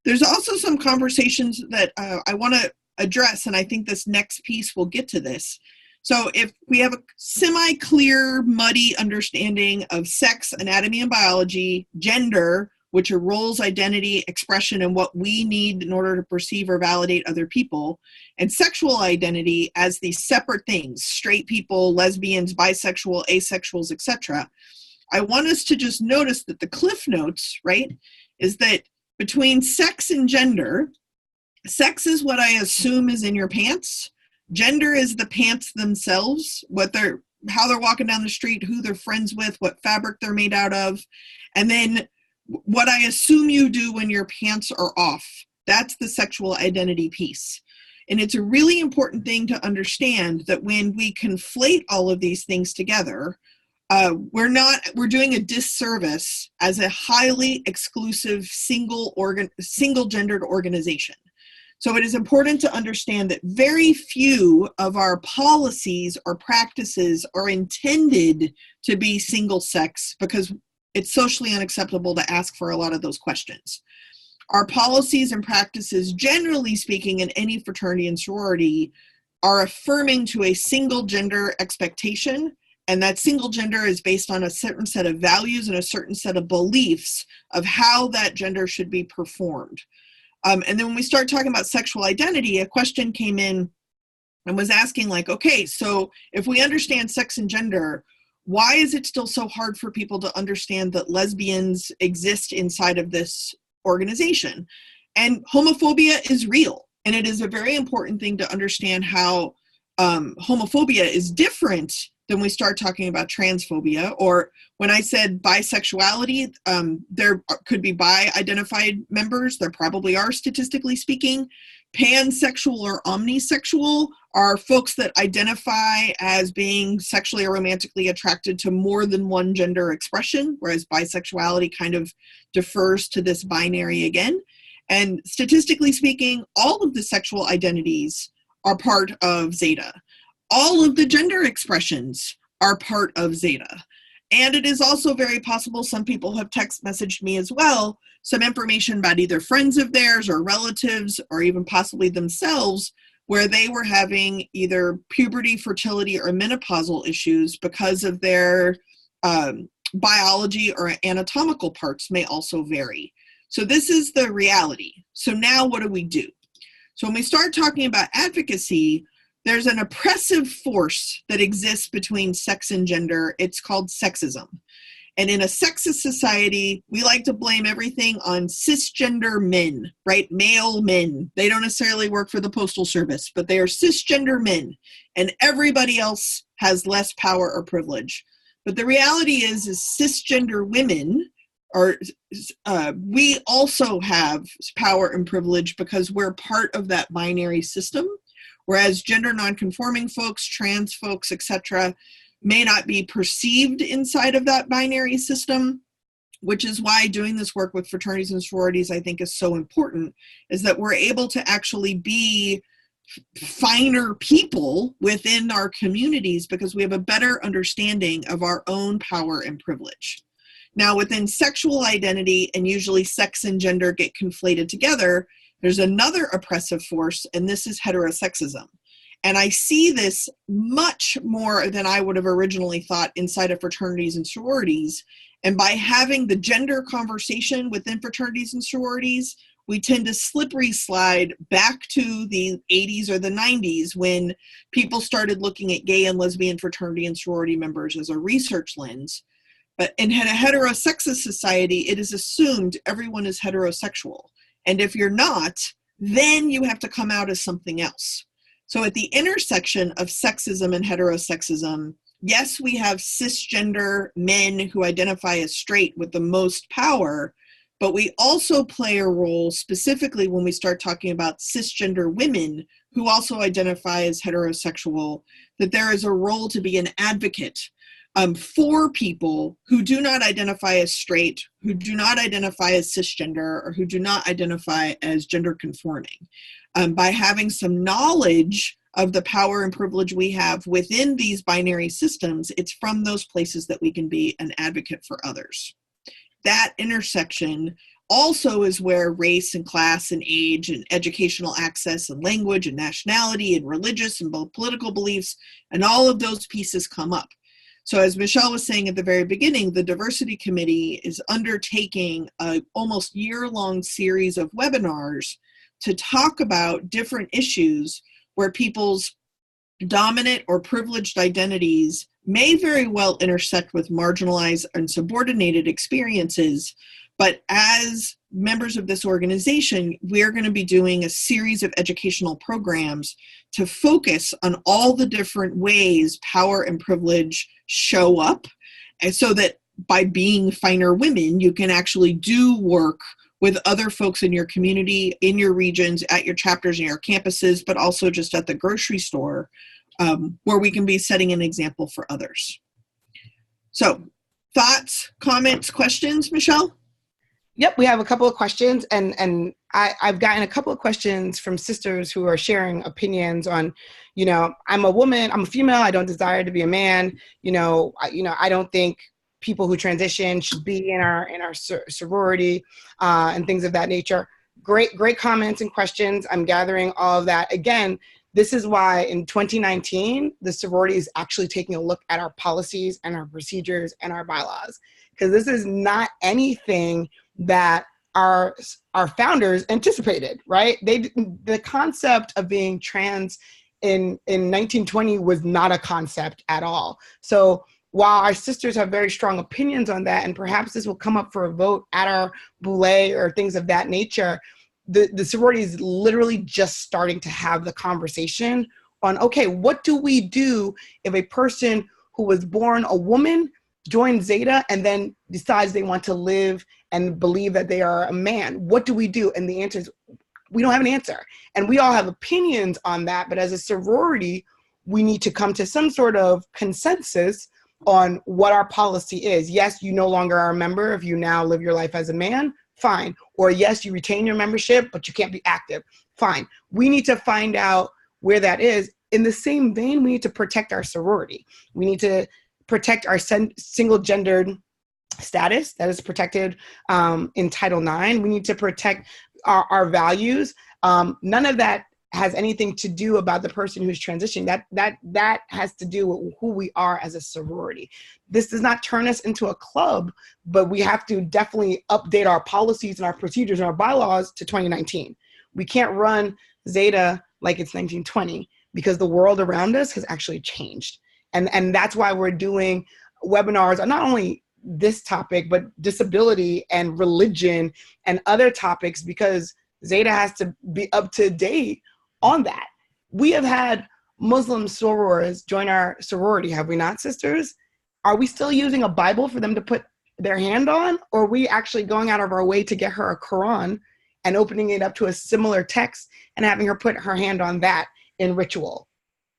There's also some conversations that I want to address, and I think this next piece will get to this. So if we have a semi-clear, muddy understanding of sex, anatomy, and biology, gender, which are roles, identity, expression, and what we need in order to perceive or validate other people, and sexual identity as these separate things, straight people, lesbians, bisexual, asexuals, etc., I want us to just notice that the cliff notes, right, is that between sex and gender, sex is what I assume is in your pants. Gender is the pants themselves, how they're walking down the street, who they're friends with, what fabric they're made out of. And then what I assume you do when your pants are off. That's the sexual identity piece. And it's a really important thing to understand that when we conflate all of these things together, we're doing a disservice as a highly exclusive single gendered organization. So it is important to understand that very few of our policies or practices are intended to be single sex, because it's socially unacceptable to ask for a lot of those questions. Our policies and practices, generally speaking, in any fraternity and sorority, are affirming to a single gender expectation. And that single gender is based on a certain set of values and a certain set of beliefs of how that gender should be performed. And then when we start talking about sexual identity, a question came in and was asking, like, okay, so if we understand sex and gender, why is it still so hard for people to understand that lesbians exist inside of this organization? And homophobia is real. And it is a very important thing to understand how homophobia is different than we start talking about transphobia. Or when I said bisexuality, there could be bi-identified members. There probably are, statistically speaking. Pansexual or omnisexual are folks that identify as being sexually or romantically attracted to more than one gender expression, whereas bisexuality kind of defers to this binary again. And statistically speaking, all of the sexual identities are part of Zeta. All of the gender expressions are part of Zeta. And it is also very possible, some people have text messaged me as well, some information about either friends of theirs or relatives or even possibly themselves, where they were having either puberty, fertility, or menopausal issues because of their biology or anatomical parts may also vary. So this is the reality. So now what do? So when we start talking about advocacy, there's an oppressive force that exists between sex and gender. It's called sexism. And in a sexist society, we like to blame everything on cisgender men, right? Male men. They don't necessarily work for the Postal Service, but they are cisgender men. And everybody else has less power or privilege. But the reality is cisgender women are, we also have power and privilege because we're part of that binary system. Whereas gender nonconforming folks, trans folks, etc., may not be perceived inside of that binary system, which is why doing this work with fraternities and sororities I think is so important, is that we're able to actually be finer people within our communities because we have a better understanding of our own power and privilege. Now, within sexual identity, and usually sex and gender get conflated together, there's another oppressive force, and this is heterosexism. And I see this much more than I would have originally thought inside of fraternities and sororities. And by having the gender conversation within fraternities and sororities, we tend to slippery slide back to the 80s or the 90s when people started looking at gay and lesbian fraternity and sorority members as a research lens. But in a heterosexist society, it is assumed everyone is heterosexual. And if you're not, then you have to come out as something else. So at the intersection of sexism and heterosexism, yes, we have cisgender men who identify as straight with the most power, but we also play a role specifically when we start talking about cisgender women who also identify as heterosexual, that there is a role to be an advocate for people who do not identify as straight, who do not identify as cisgender, or who do not identify as gender conforming. By having some knowledge of the power and privilege we have within these binary systems, it's from those places that we can be an advocate for others. That intersection also is where race and class and age and educational access and language and nationality and religious and both political beliefs and all of those pieces come up. So as Michelle was saying at the very beginning, the Diversity Committee is undertaking a almost year-long series of webinars to talk about different issues where people's dominant or privileged identities may very well intersect with marginalized and subordinated experiences. But as members of this organization, we're going to be doing a series of educational programs to focus on all the different ways power and privilege show up. And so that by being finer women, you can actually do work with other folks in your community, in your regions, at your chapters, and your campuses, but also just at the grocery store, where we can be setting an example for others. So thoughts, comments, questions, Michelle? Yep, we have a couple of questions, and I've gotten a couple of questions from sisters who are sharing opinions on, I'm a woman, I'm a female, I don't desire to be a man, I don't think people who transition should be in our sorority and things of that nature. Great comments and questions. I'm gathering all of that. Again, this is why in 2019, the sorority is actually taking a look at our policies and our procedures and our bylaws, because this is not anything that our founders anticipated, right? The concept of being trans in 1920 was not a concept at all. So while our sisters have very strong opinions on that, and perhaps this will come up for a vote at our boule or things of that nature, the sorority is literally just starting to have the conversation on, okay, what do we do if a person who was born a woman joins Zeta and then decides they want to live and believe that they are a man? What do we do? And the answer is, we don't have an answer. And we all have opinions on that, but as a sorority, we need to come to some sort of consensus on what our policy is. Yes, you no longer are a member if you now live your life as a man, Fine. Or yes, you retain your membership, but you can't be active. Fine. We need to find out where that is. In the same vein, we need to protect our sorority. We need to protect our single gendered status that is protected in Title IX. We need to protect our values. None of that has anything to do about the person who's transitioning. That has to do with who we are as a sorority. This does not turn us into a club, but we have to definitely update our policies and our procedures and our bylaws to 2019. We can't run Zeta like it's 1920 because the world around us has actually changed. And that's why we're doing webinars on not only this topic, but disability and religion and other topics, because Zeta has to be up to date on that. We have had Muslim sorors join our sorority, have we not, sisters? Are we still using a Bible for them to put their hand on? Or are we actually going out of our way to get her a Quran and opening it up to a similar text and having her put her hand on that in ritual?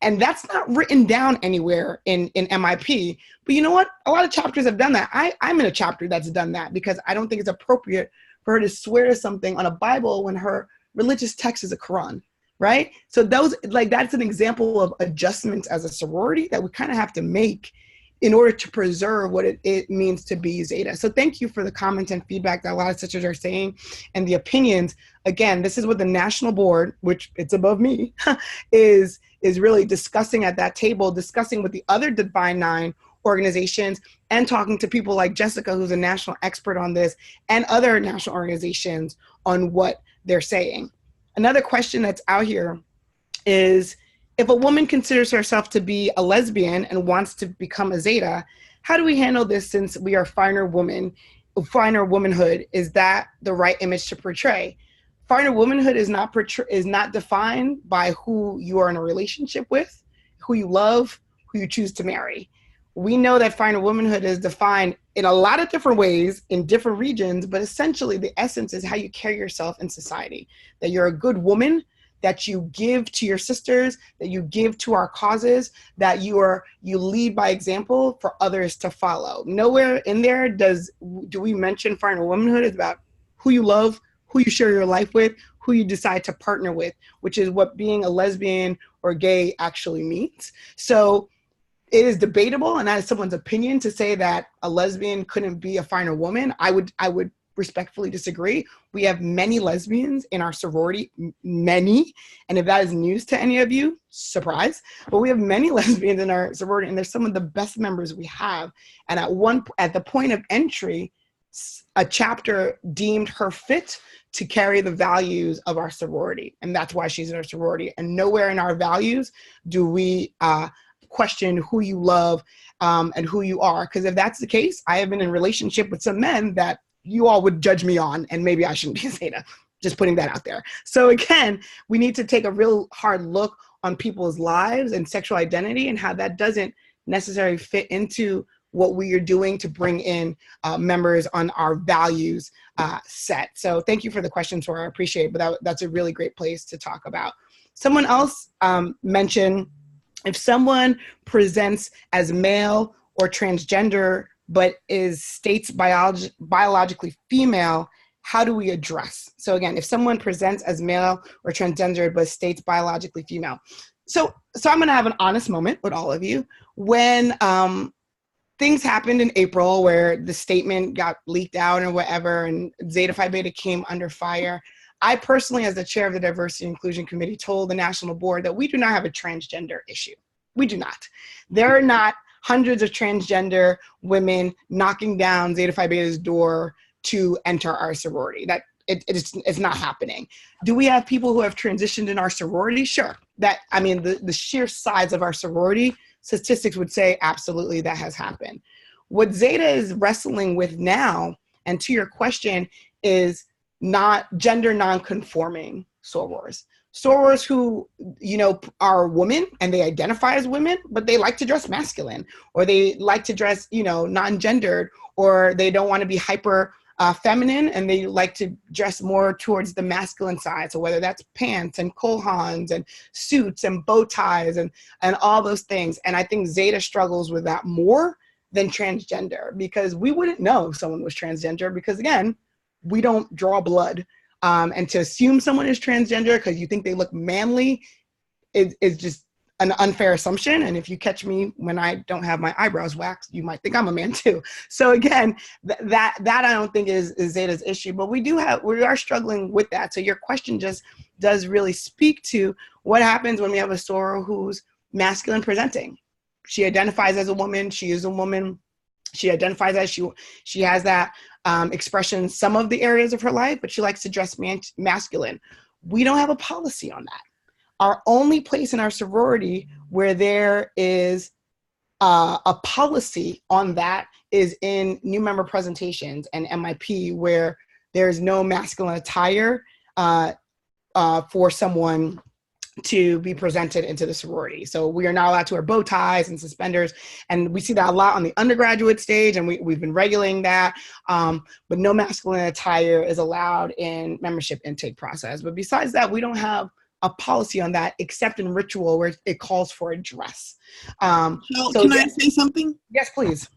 And that's not written down anywhere in MIP. But you know what? A lot of chapters have done that. I'm in a chapter that's done that because I don't think it's appropriate for her to swear to something on a Bible when her religious text is a Quran, right? So that's an example of adjustments as a sorority that we kind of have to make in order to preserve what it means to be Zeta. So thank you for the comments and feedback that a lot of sisters are saying and the opinions. Again, this is what the national board, which it's above me, is really discussing at that table, discussing with the other Divine Nine organizations and talking to people like Jessica, who's a national expert on this, and other national organizations on what they're saying. Another question that's out here is, if a woman considers herself to be a lesbian and wants to become a Zeta, how do we handle this since we are finer womanhood? Is that the right image to portray? Finer womanhood is not defined by who you are in a relationship with, who you love, who you choose to marry. We know that finer womanhood is defined in a lot of different ways in different regions, but essentially the essence is how you carry yourself in society, that you're a good woman, that you give to your sisters, that you give to our causes, that you lead by example for others to follow. Nowhere in there do we mention finer womanhood is about who you love, who you share your life with, who you decide to partner with, which is what being a lesbian or gay actually means. So it is debatable, and that is someone's opinion, to say that a lesbian couldn't be a finer woman. I would respectfully disagree. We have many lesbians in our sorority, many. And if that is news to any of you, surprise. But we have many lesbians in our sorority, and they're some of the best members we have. And at the point of entry, a chapter deemed her fit to carry the values of our sorority. And that's why she's in our sorority. And nowhere in our values do we question who you love and who you are. Because if that's the case, I have been in a relationship with some men that you all would judge me on, and maybe I shouldn't be Zeta. Just putting that out there. So again, we need to take a real hard look on people's lives and sexual identity and how that doesn't necessarily fit into what we are doing to bring in members on our values set. So thank you for the question, Tora. I appreciate it, but that's a really great place to talk about. Someone else mentioned, if someone presents as male or transgender but states biologically female, how do we address? So again, if someone presents as male or transgender but states biologically female. So I'm gonna have an honest moment with all of you. When things happened in April where the statement got leaked out or whatever, and Zeta Phi Beta came under fire, I personally, as the chair of the Diversity and Inclusion Committee, told the national board that we do not have a transgender issue. We do not. There are not hundreds of transgender women knocking down Zeta Phi Beta's door to enter our sorority. That it's not happening. Do we have people who have transitioned in our sorority? Sure. The sheer size of our sorority, statistics would say absolutely that has happened. What Zeta is wrestling with now, and to your question, is not gender non-conforming sorors. Sorors who, are women and they identify as women, but they like to dress masculine, or they like to dress, non-gendered, or they don't want to be hyper feminine and they like to dress more towards the masculine side. So whether that's pants and colhans and suits and bow ties and all those things. And I think Zeta struggles with that more than transgender, because we wouldn't know if someone was transgender, because again, we don't draw blood. And to assume someone is transgender because you think they look manly is just an unfair assumption. And if you catch me when I don't have my eyebrows waxed, you might think I'm a man too. So again, that I don't think is Zeta's issue, but we are struggling with that. So your question just does really speak to what happens when we have a soror who's masculine presenting. She identifies as a woman. She is a woman. She identifies as she has that expression in some of the areas of her life, but she likes to dress masculine. We don't have a policy on that. Our only place in our sorority where there is a policy on that is in new member presentations and MIP, where there's no masculine attire for someone to be presented into the sorority. So we are not allowed to wear bow ties and suspenders. And we see that a lot on the undergraduate stage, and we've been regulating that. But no masculine attire is allowed in membership intake process. But besides that, we don't have a policy on that, except in ritual where it calls for a dress. So can I say something? Yes, please.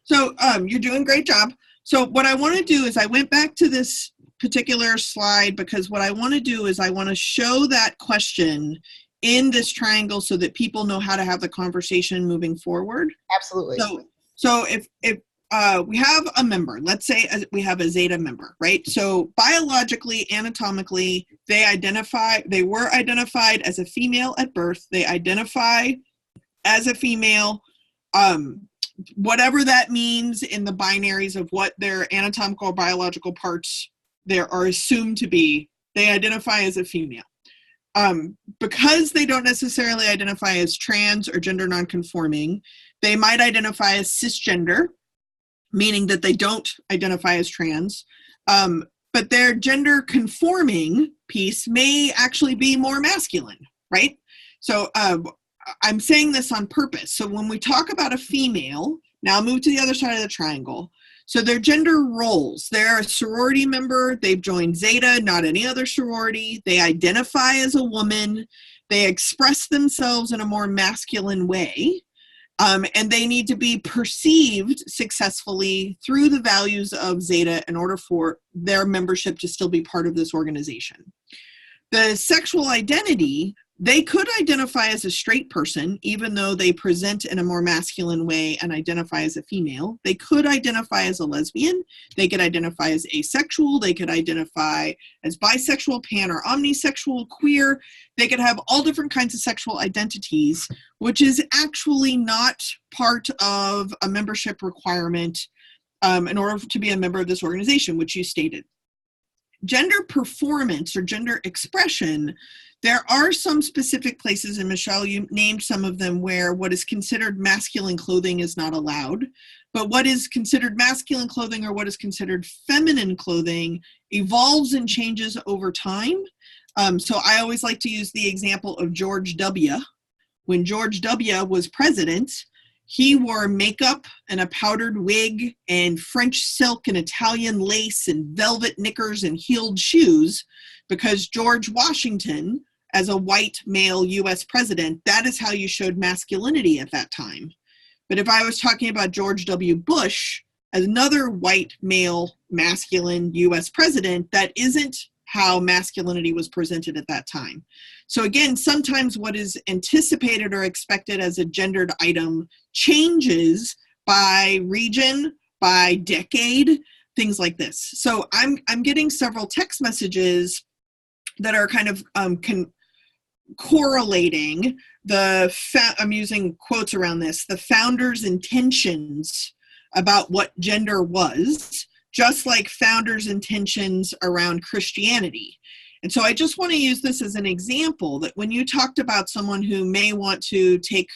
So you're doing a great job. So what I want to do is I went back to this particular slide because what I want to do is I want to show that question in this triangle so that people know how to have the conversation moving forward. Absolutely. So if we have a member, let's say we have a Zeta member, right? So biologically, anatomically, they were identified as a female at birth. They identify as a female, whatever that means in the binaries of what their anatomical or biological parts there are assumed to be, they identify as a female. Because they don't necessarily identify as trans or gender nonconforming, they might identify as cisgender, meaning that they don't identify as trans, but their gender conforming piece may actually be more masculine, right? So I'm saying this on purpose. So when we talk about a female, now move to the other side of the triangle. So their gender roles, they're a sorority member, they've joined Zeta, not any other sorority, they identify as a woman, they express themselves in a more masculine way, and they need to be perceived successfully through the values of Zeta in order for their membership to still be part of this organization. The sexual identity, they could identify as a straight person, even though they present in a more masculine way and identify as a female. They could identify as a lesbian. They could identify as asexual. They could identify as bisexual, pan or omnisexual, queer. They could have all different kinds of sexual identities, which is actually not part of a membership requirement in order to be a member of this organization, which you stated. Gender performance or gender expression, there are some specific places, and Michelle, you named some of them, where what is considered masculine clothing is not allowed. But what is considered masculine clothing or what is considered feminine clothing evolves and changes over time. So I always like to use the example of George W. When George W. was president, he wore makeup and a powdered wig and French silk and Italian lace and velvet knickers and heeled shoes because George Washington, as a white male US president, that is how you showed masculinity at that time. But if I was talking about George W. Bush as another white male masculine US president, that isn't how masculinity was presented at that time. So again, sometimes what is anticipated or expected as a gendered item changes by region, by decade, things like this. So I'm getting several text messages that are kind of correlating I'm using quotes around this, the founders' intentions about what gender was, just like founders' intentions around Christianity. And so I just want to use this as an example that when you talked about someone who may want to take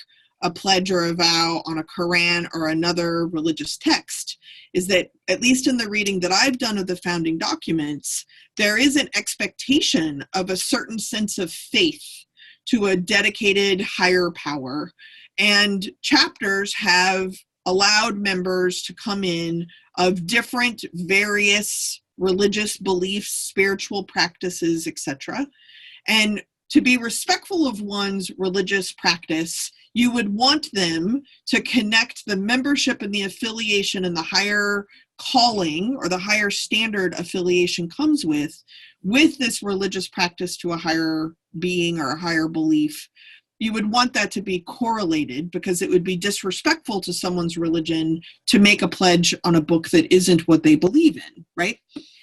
a pledge or a vow on a Quran or another religious text, is that at least in the reading that I've done of the founding documents, there is an expectation of a certain sense of faith to a dedicated higher power. And chapters have allowed members to come in of different various religious beliefs, spiritual practices, etc. And to be respectful of one's religious practice, you would want them to connect the membership and the affiliation and the higher calling or the higher standard affiliation comes with this religious practice to a higher being or a higher belief. You would want that to be correlated, because it would be disrespectful to someone's religion to make a pledge on a book that isn't what they believe in, right?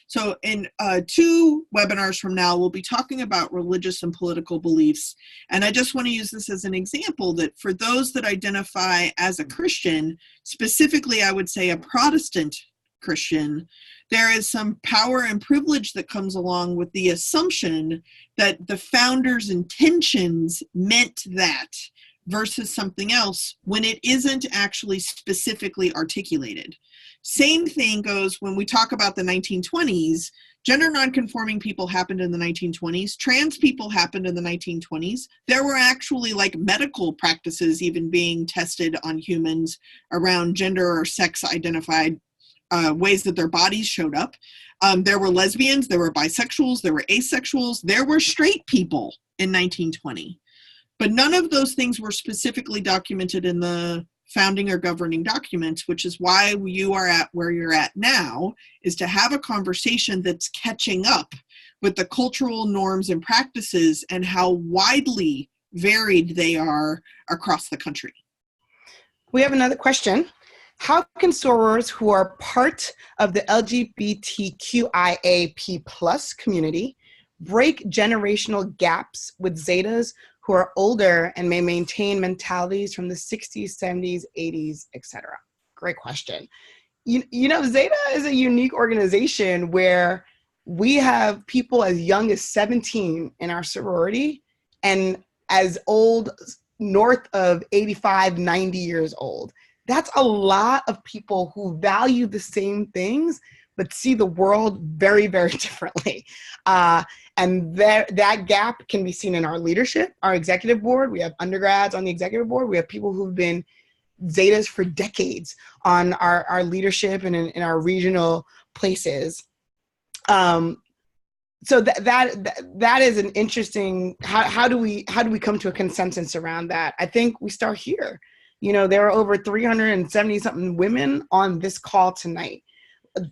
So in 2 webinars from now, we'll be talking about religious and political beliefs. And I just want to use this as an example that for those that identify as a Christian, specifically, I would say a Protestant Christian, there is some power and privilege that comes along with the assumption that the founders' intentions meant that versus something else when it isn't actually specifically articulated. Same thing goes when we talk about the 1920s. Gender nonconforming people happened in the 1920s. Trans people happened in the 1920s. There were actually like medical practices even being tested on humans around gender or sex identified ways that their bodies showed up. There were lesbians, there were bisexuals, there were asexuals, there were straight people in 1920. But none of those things were specifically documented in the founding or governing documents, which is why you are at where you're at now, is to have a conversation that's catching up with the cultural norms and practices and how widely varied they are across the country. We have another question. How can sorors who are part of the LGBTQIAP+ community break generational gaps with Zetas who are older and may maintain mentalities from the 60s, 70s, 80s, etc.? Great question. You know, Zeta is a unique organization where we have people as young as 17 in our sorority and as old, north of 85, 90 years old. That's a lot of people who value the same things, but see the world very, very differently. And that gap can be seen in our leadership, our executive board. We have undergrads on the executive board. We have people who've been Zetas for decades on our leadership and in our regional places. So that is an interesting, how do we come to a consensus around that? I think we start here. You know, there are over 370 something women on this call tonight.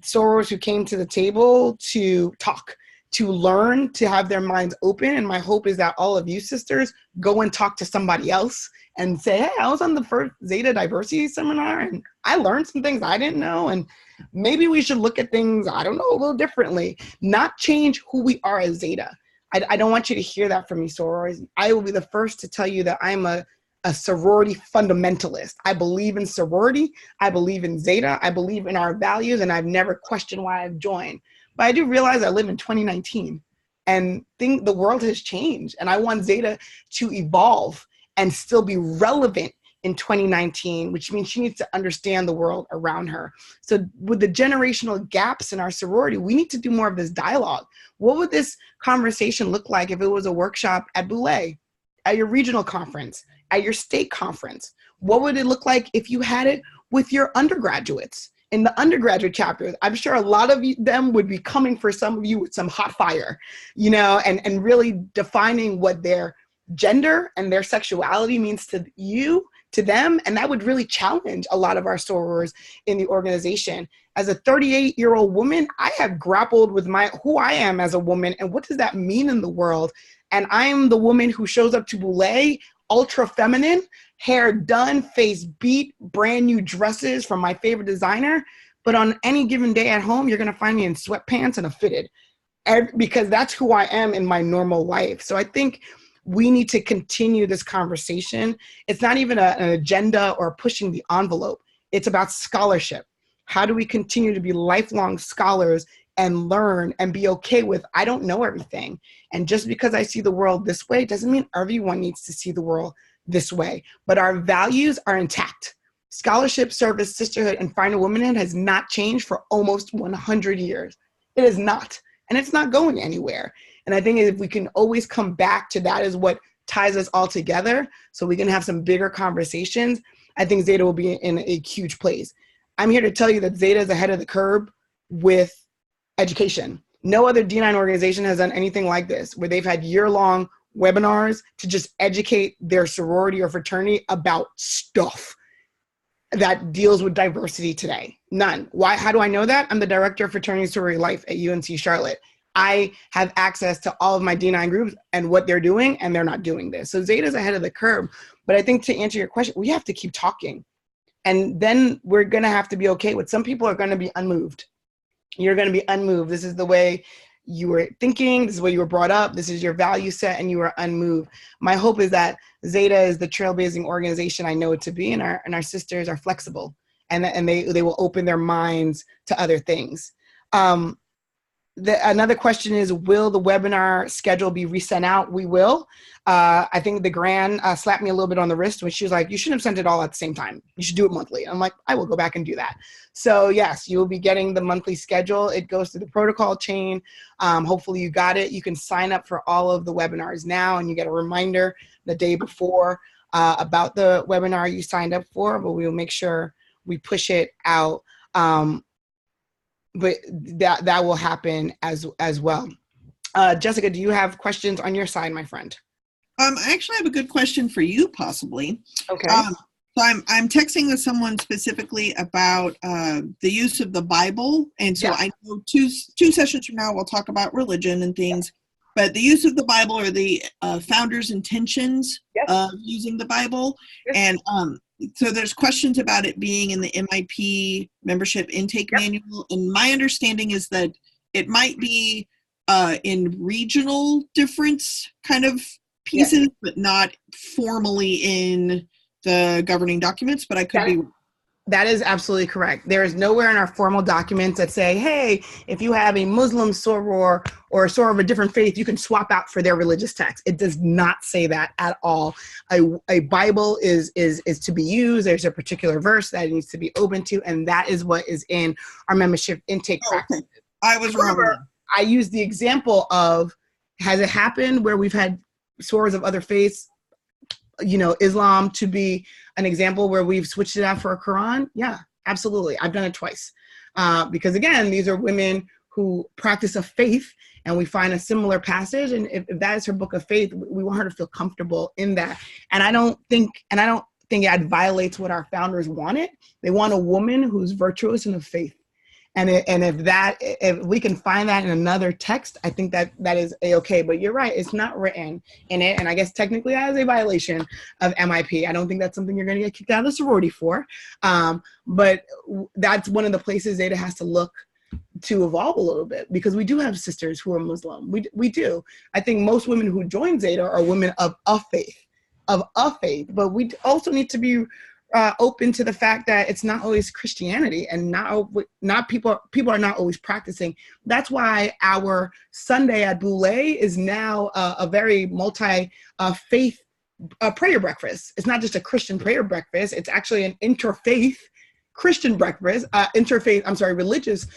Sorors who came to the table to talk, to learn, to have their minds open. And my hope is that all of you sisters go and talk to somebody else and say, hey, I was on the first Zeta diversity seminar and I learned some things I didn't know. And maybe we should look at things, I don't know, a little differently, not change who we are as Zeta. I don't want you to hear that from me, sorors. I will be the first to tell you that I'm a sorority fundamentalist. I believe in sorority. I believe in Zeta. I believe in our values, and I've never questioned why I've joined. But I do realize I live in 2019, and think the world has changed, and I want Zeta to evolve and still be relevant in 2019, which means she needs to understand the world around her. So with the generational gaps in our sorority, we need to do more of this dialogue. What would this conversation look like if it was a workshop at Boulé, at your regional conference, at your state conference? What would it look like if you had it with your undergraduates in the undergraduate chapters? I'm sure a lot of them would be coming for some of you with some hot fire, you know, and really defining what their gender and their sexuality means to you, to them. And that would really challenge a lot of our sorors in the organization. As a 38-year-old woman, I have grappled with who I am as a woman and what does that mean in the world. And I'm the woman who shows up to Boulé, ultra feminine, hair done, face beat, brand new dresses from my favorite designer. But on any given day at home, you're gonna find me in sweatpants and a fitted, because that's who I am in my normal life. So I think we need to continue this conversation. It's not even an agenda or pushing the envelope. It's about scholarship. How do we continue to be lifelong scholars and learn and be okay with, I don't know everything. And just because I see the world this way doesn't mean everyone needs to see the world this way. But our values are intact. Scholarship, service, sisterhood, and final womanhood has not changed for almost 100 years. It is not. And it's not going anywhere. And I think if we can always come back to that is what ties us all together, so we can have some bigger conversations, I think Zeta will be in a huge place. I'm here to tell you that Zeta is ahead of the curve with education. No other D9 organization has done anything like this, where they've had year-long webinars to just educate their sorority or fraternity about stuff that deals with diversity today. None. Why? How do I know that? I'm the director of fraternity sorority life at UNC Charlotte. I have access to all of my D9 groups and what they're doing, and they're not doing this. So Zeta's ahead of the curve. But I think to answer your question, we have to keep talking. And then we're going to have to be okay with, some people are going to be unmoved. You're going to be unmoved. This is the way you were thinking. This is the way you were brought up. This is your value set, and you are unmoved. My hope is that Zeta is the trailblazing organization I know it to be, and our sisters are flexible, and they will open their minds to other things. Another question is, will the webinar schedule be resent out? We will. I think the Grand slapped me a little bit on the wrist when she was like, you shouldn't have sent it all at the same time. You should do it monthly. I'm like, I will go back and do that. So yes, you will be getting the monthly schedule. It goes through the protocol chain. Hopefully you got it. You can sign up for all of the webinars now, and you get a reminder the day before about the webinar you signed up for, but we will make sure we push it out. But that will happen as well. Jessica, do you have questions on your side, my friend? I actually have a good question for you, possibly. Okay. So I'm texting with someone specifically about the use of the Bible, and so I know two sessions from now we'll talk about religion and things, but the use of the Bible, or the founders' intentions of using the Bible, and so there's questions about it being in the MIP membership intake manual, and my understanding is that it might be in regional difference kind of pieces, but not formally in the governing documents, but I could be. That is absolutely correct. There is nowhere in our formal documents that say, hey, if you have a Muslim soror or a soror of a different faith, you can swap out for their religious text. It does not say that at all. A Bible is to be used. There's a particular verse that it needs to be open to, and that is what is in our membership intake practices. I was wrong. I use the example of, has it happened where we've had sorors of other faiths, Islam to be an example where we've switched it out for a Quran? Yeah, absolutely. I've done it twice. Because again, these are women who practice a faith, and we find a similar passage. And if that is her book of faith, we want her to feel comfortable in that. And I don't think that violates what our founders wanted. They want a woman who's virtuous in the faith. And if we can find that in another text, I think that is a-okay. But you're right, it's not written in it. And I guess technically that is a violation of MIP. I don't think that's something you're going to get kicked out of the sorority for. But that's one of the places Zeta has to look to evolve a little bit, because we do have sisters who are Muslim. We do. I think most women who join Zeta are women of a faith. But we also need to be open to the fact that it's not always Christianity, and not people are not always practicing. That's why our Sunday at Boule is now a very multi-faith prayer breakfast. It's not just a Christian prayer breakfast. It's actually an interfaith Christian breakfast, religious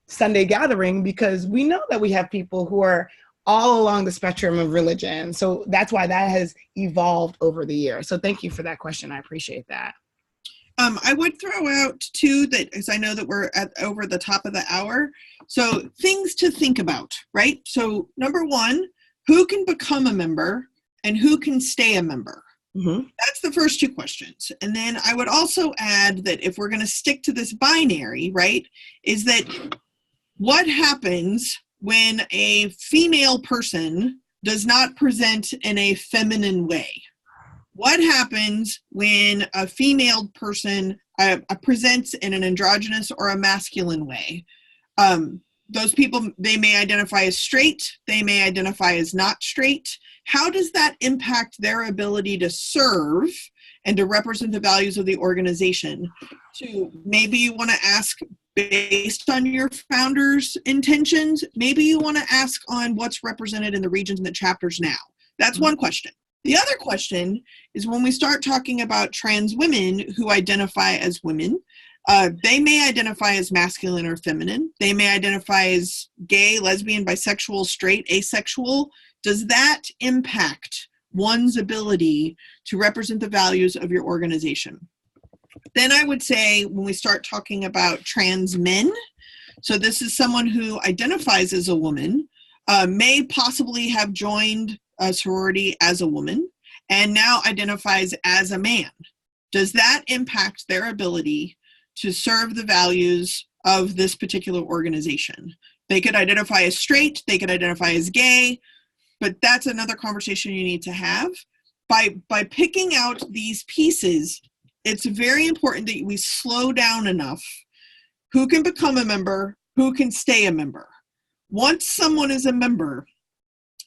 Sunday gathering, because we know that we have people who are all along the spectrum of religion. So that's why that has evolved over the years. So thank you for that question. I appreciate that. I would throw out too, that, because I know that we're over the top of the hour. So things to think about, right? So number one, who can become a member and who can stay a member? Mm-hmm. That's the first two questions. And then I would also add that if we're going to stick to this binary, right, is that what happens when a female person does not present in a feminine way? What happens when a female person presents in an androgynous or a masculine way? Those people, they may identify as straight, they may identify as not straight. How does that impact their ability to serve and to represent the values of the organization? So maybe you want to ask based on your founder's intentions. Maybe you want to ask on what's represented in the regions and the chapters now. That's one question. The other question is, when we start talking about trans women who identify as women, they may identify as masculine or feminine. They may identify as gay, lesbian, bisexual, straight, asexual. Does that impact one's ability to represent the values of your organization? Then I would say, when we start talking about trans men, so this is someone who identifies as a woman, may possibly have joined a sorority as a woman and now identifies as a man, does that impact their ability to serve the values of this particular organization? They could identify as straight, they could identify as gay, but that's another conversation you need to have. By picking out these pieces, it's very important that we slow down enough. Who can become a member? Who can stay a member? Once someone is a member,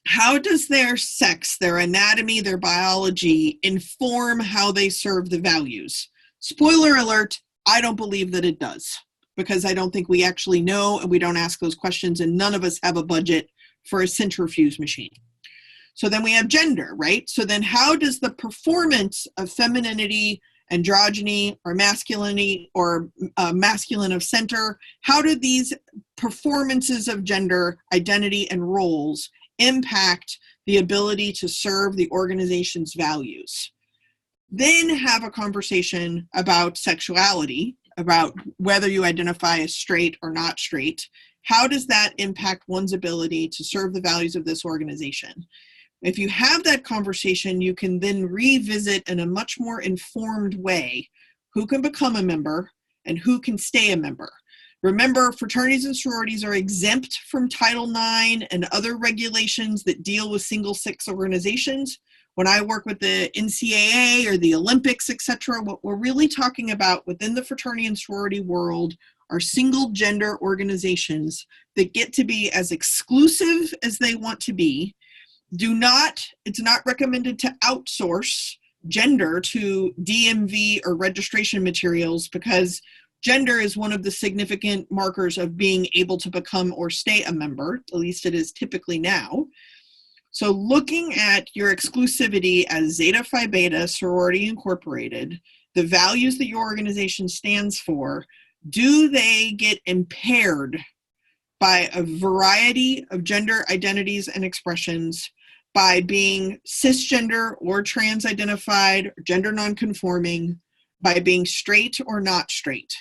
how does their sex, their anatomy, their biology inform how they serve the values? Spoiler alert, I don't believe that it does, because I don't think we actually know, and we don't ask those questions, and none of us have a budget for a centrifuge machine. So then we have gender, right? So then how does the performance of femininity, androgyny, or masculinity, or masculine of center, how do these performances of gender, identity, and roles impact the ability to serve the organization's values? Then have a conversation about sexuality, about whether you identify as straight or not straight. How does that impact one's ability to serve the values of this organization? If you have that conversation, you can then revisit in a much more informed way who can become a member and who can stay a member. Remember, fraternities and sororities are exempt from Title IX and other regulations that deal with single-sex organizations. When I work with the NCAA or the Olympics, etc., what we're really talking about within the fraternity and sorority world are single-gender organizations that get to be as exclusive as they want to be. It's not recommended to outsource gender to DMV or registration materials, because gender is one of the significant markers of being able to become or stay a member, at least it is typically now. So looking at your exclusivity as Zeta Phi Beta Sorority Incorporated, the values that your organization stands for, do they get impaired by a variety of gender identities and expressions, by being cisgender or trans-identified, or gender nonconforming, by being straight or not straight?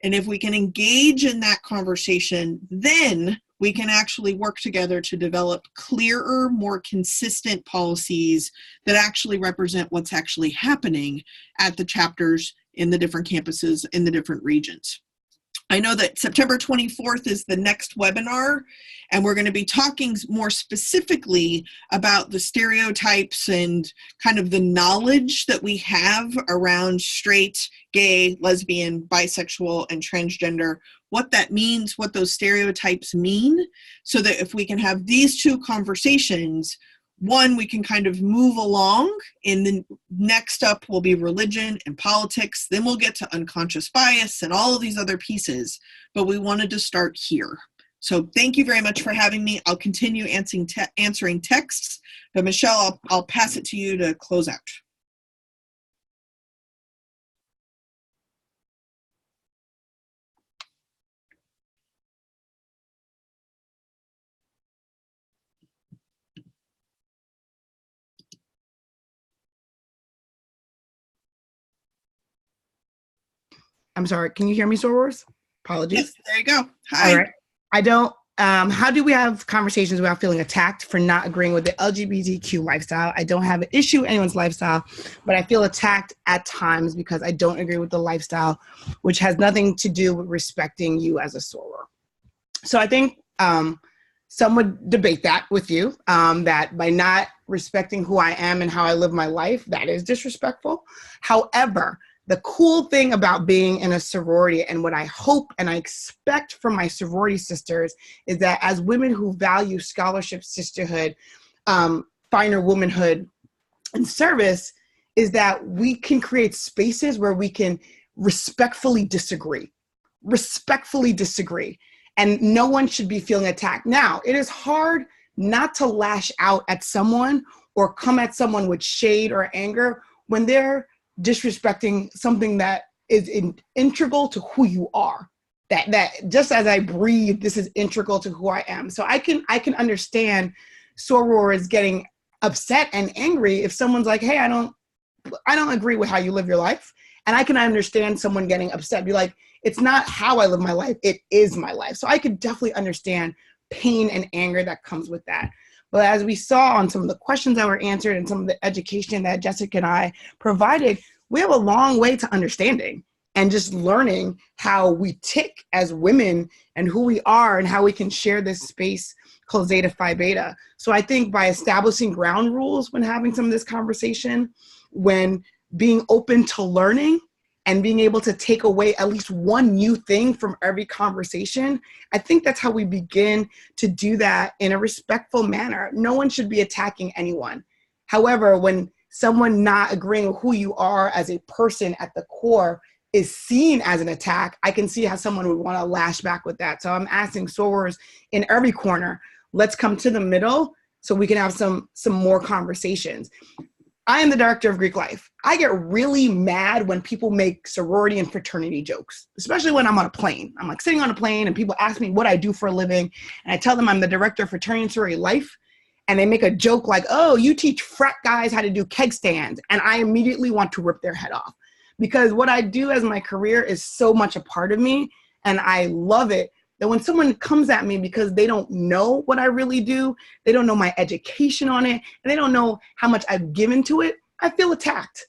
And if we can engage in that conversation, then we can actually work together to develop clearer, more consistent policies that actually represent what's actually happening at the chapters in the different campuses in the different regions. I know that September 24th is the next webinar, and we're going to be talking more specifically about the stereotypes and kind of the knowledge that we have around straight, gay, lesbian, bisexual, and transgender, what that means, what those stereotypes mean, so that if we can have these two conversations, one, we can kind of move along, and then next up will be religion and politics. Then we'll get to unconscious bias and all of these other pieces, but we wanted to start here. So thank you very much for having me. I'll continue answering texts, but Michelle, I'll pass it to you to close out. I'm sorry, can you hear me, sorors? Apologies. Yes, there you go. Hi. All right. I don't, how do we have conversations without feeling attacked for not agreeing with the LGBTQ lifestyle? I don't have an issue with anyone's lifestyle, but I feel attacked at times because I don't agree with the lifestyle, which has nothing to do with respecting you as a soror. So I think some would debate that with you, that by not respecting who I am and how I live my life, that is disrespectful. However, the cool thing about being in a sorority, and what I hope and I expect from my sorority sisters, is that as women who value scholarship, sisterhood, finer womanhood, and service, is that we can create spaces where we can respectfully disagree, and no one should be feeling attacked. Now, it is hard not to lash out at someone or come at someone with shade or anger when they're disrespecting something that is integral to who you are. That just as I breathe, this is integral to who I am. So I can understand sorors getting upset and angry if someone's like, hey, I don't agree with how you live your life. And I can understand someone getting upset, be like, it's not how I live my life, it is my life. So I could definitely understand pain and anger that comes with that. But as we saw on some of the questions that were answered and some of the education that Jessica and I provided, we have a long way to understanding and just learning how we tick as women and who we are and how we can share this space called Zeta Phi Beta. So I think by establishing ground rules when having some of this conversation, when being open to learning and being able to take away at least one new thing from every conversation, I think that's how we begin to do that in a respectful manner. No one should be attacking anyone. However, when someone not agreeing with who you are as a person at the core is seen as an attack, I can see how someone would want to lash back with that. So I'm asking sorors in every corner, let's come to the middle so we can have some more conversations. I am the director of Greek life. I get really mad when people make sorority and fraternity jokes, especially when I'm on a plane. I'm like sitting on a plane and people ask me what I do for a living. And I tell them I'm the director of fraternity and sorority life. And they make a joke like, oh, you teach frat guys how to do keg stands. And I immediately want to rip their head off. Because what I do as my career is so much a part of me, and I love it, that when someone comes at me because they don't know what I really do, they don't know my education on it, and they don't know how much I've given to it, I feel attacked.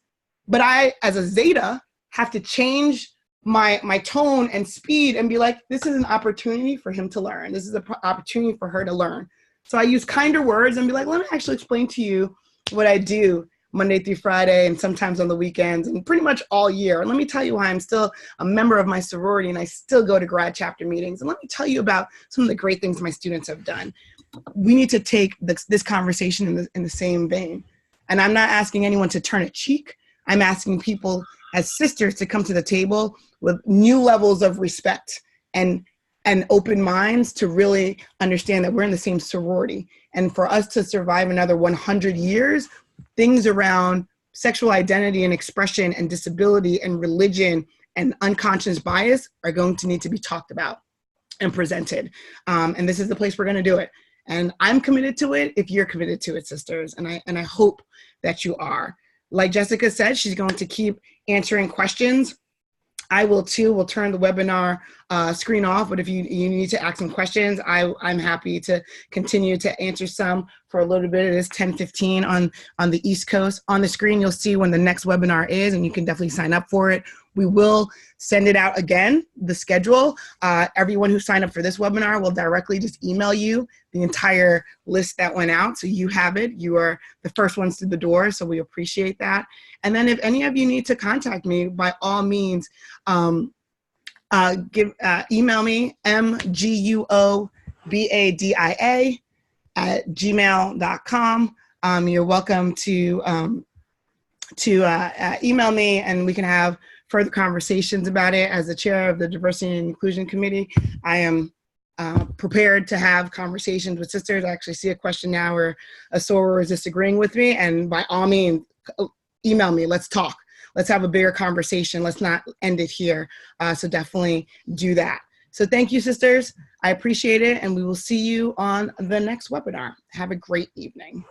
But I, as a Zeta, have to change my tone and speed and be like, this is an opportunity for him to learn. This is an opportunity for her to learn. So I use kinder words and be like, let me actually explain to you what I do Monday through Friday and sometimes on the weekends and pretty much all year. And let me tell you why I'm still a member of my sorority and I still go to grad chapter meetings. And let me tell you about some of the great things my students have done. We need to take this conversation in the same vein. And I'm not asking anyone to turn a cheek. I'm asking people as sisters to come to the table with new levels of respect and open minds to really understand that we're in the same sorority. And for us to survive another 100 years, things around sexual identity and expression and disability and religion and unconscious bias are going to need to be talked about and presented. And this is the place we're going to do it. And I'm committed to it if you're committed to it, sisters. And I hope that you are. Like Jessica said, she's going to keep answering questions. I will too. We'll turn the webinar screen off, but if you need to ask some questions, I'm happy to continue to answer some for a little bit. It is 10:15 on the East Coast. On the screen, you'll see when the next webinar is, and you can definitely sign up for it. We will send it out again, the schedule. Everyone who signed up for this webinar will directly just email you the entire list that went out, so you have it. You are the first ones through the door, so we appreciate that. And then if any of you need to contact me, by all means, email me, mguobadia@gmail.com. You're welcome to email me, and we can have further conversations about it. As the chair of the Diversity and Inclusion Committee, I am prepared to have conversations with sisters. I actually see a question now where a soror is disagreeing with me, and by all means, email me, let's talk. Let's have a bigger conversation. Let's not end it here. So definitely do that. So thank you, sisters. I appreciate it, and we will see you on the next webinar. Have a great evening.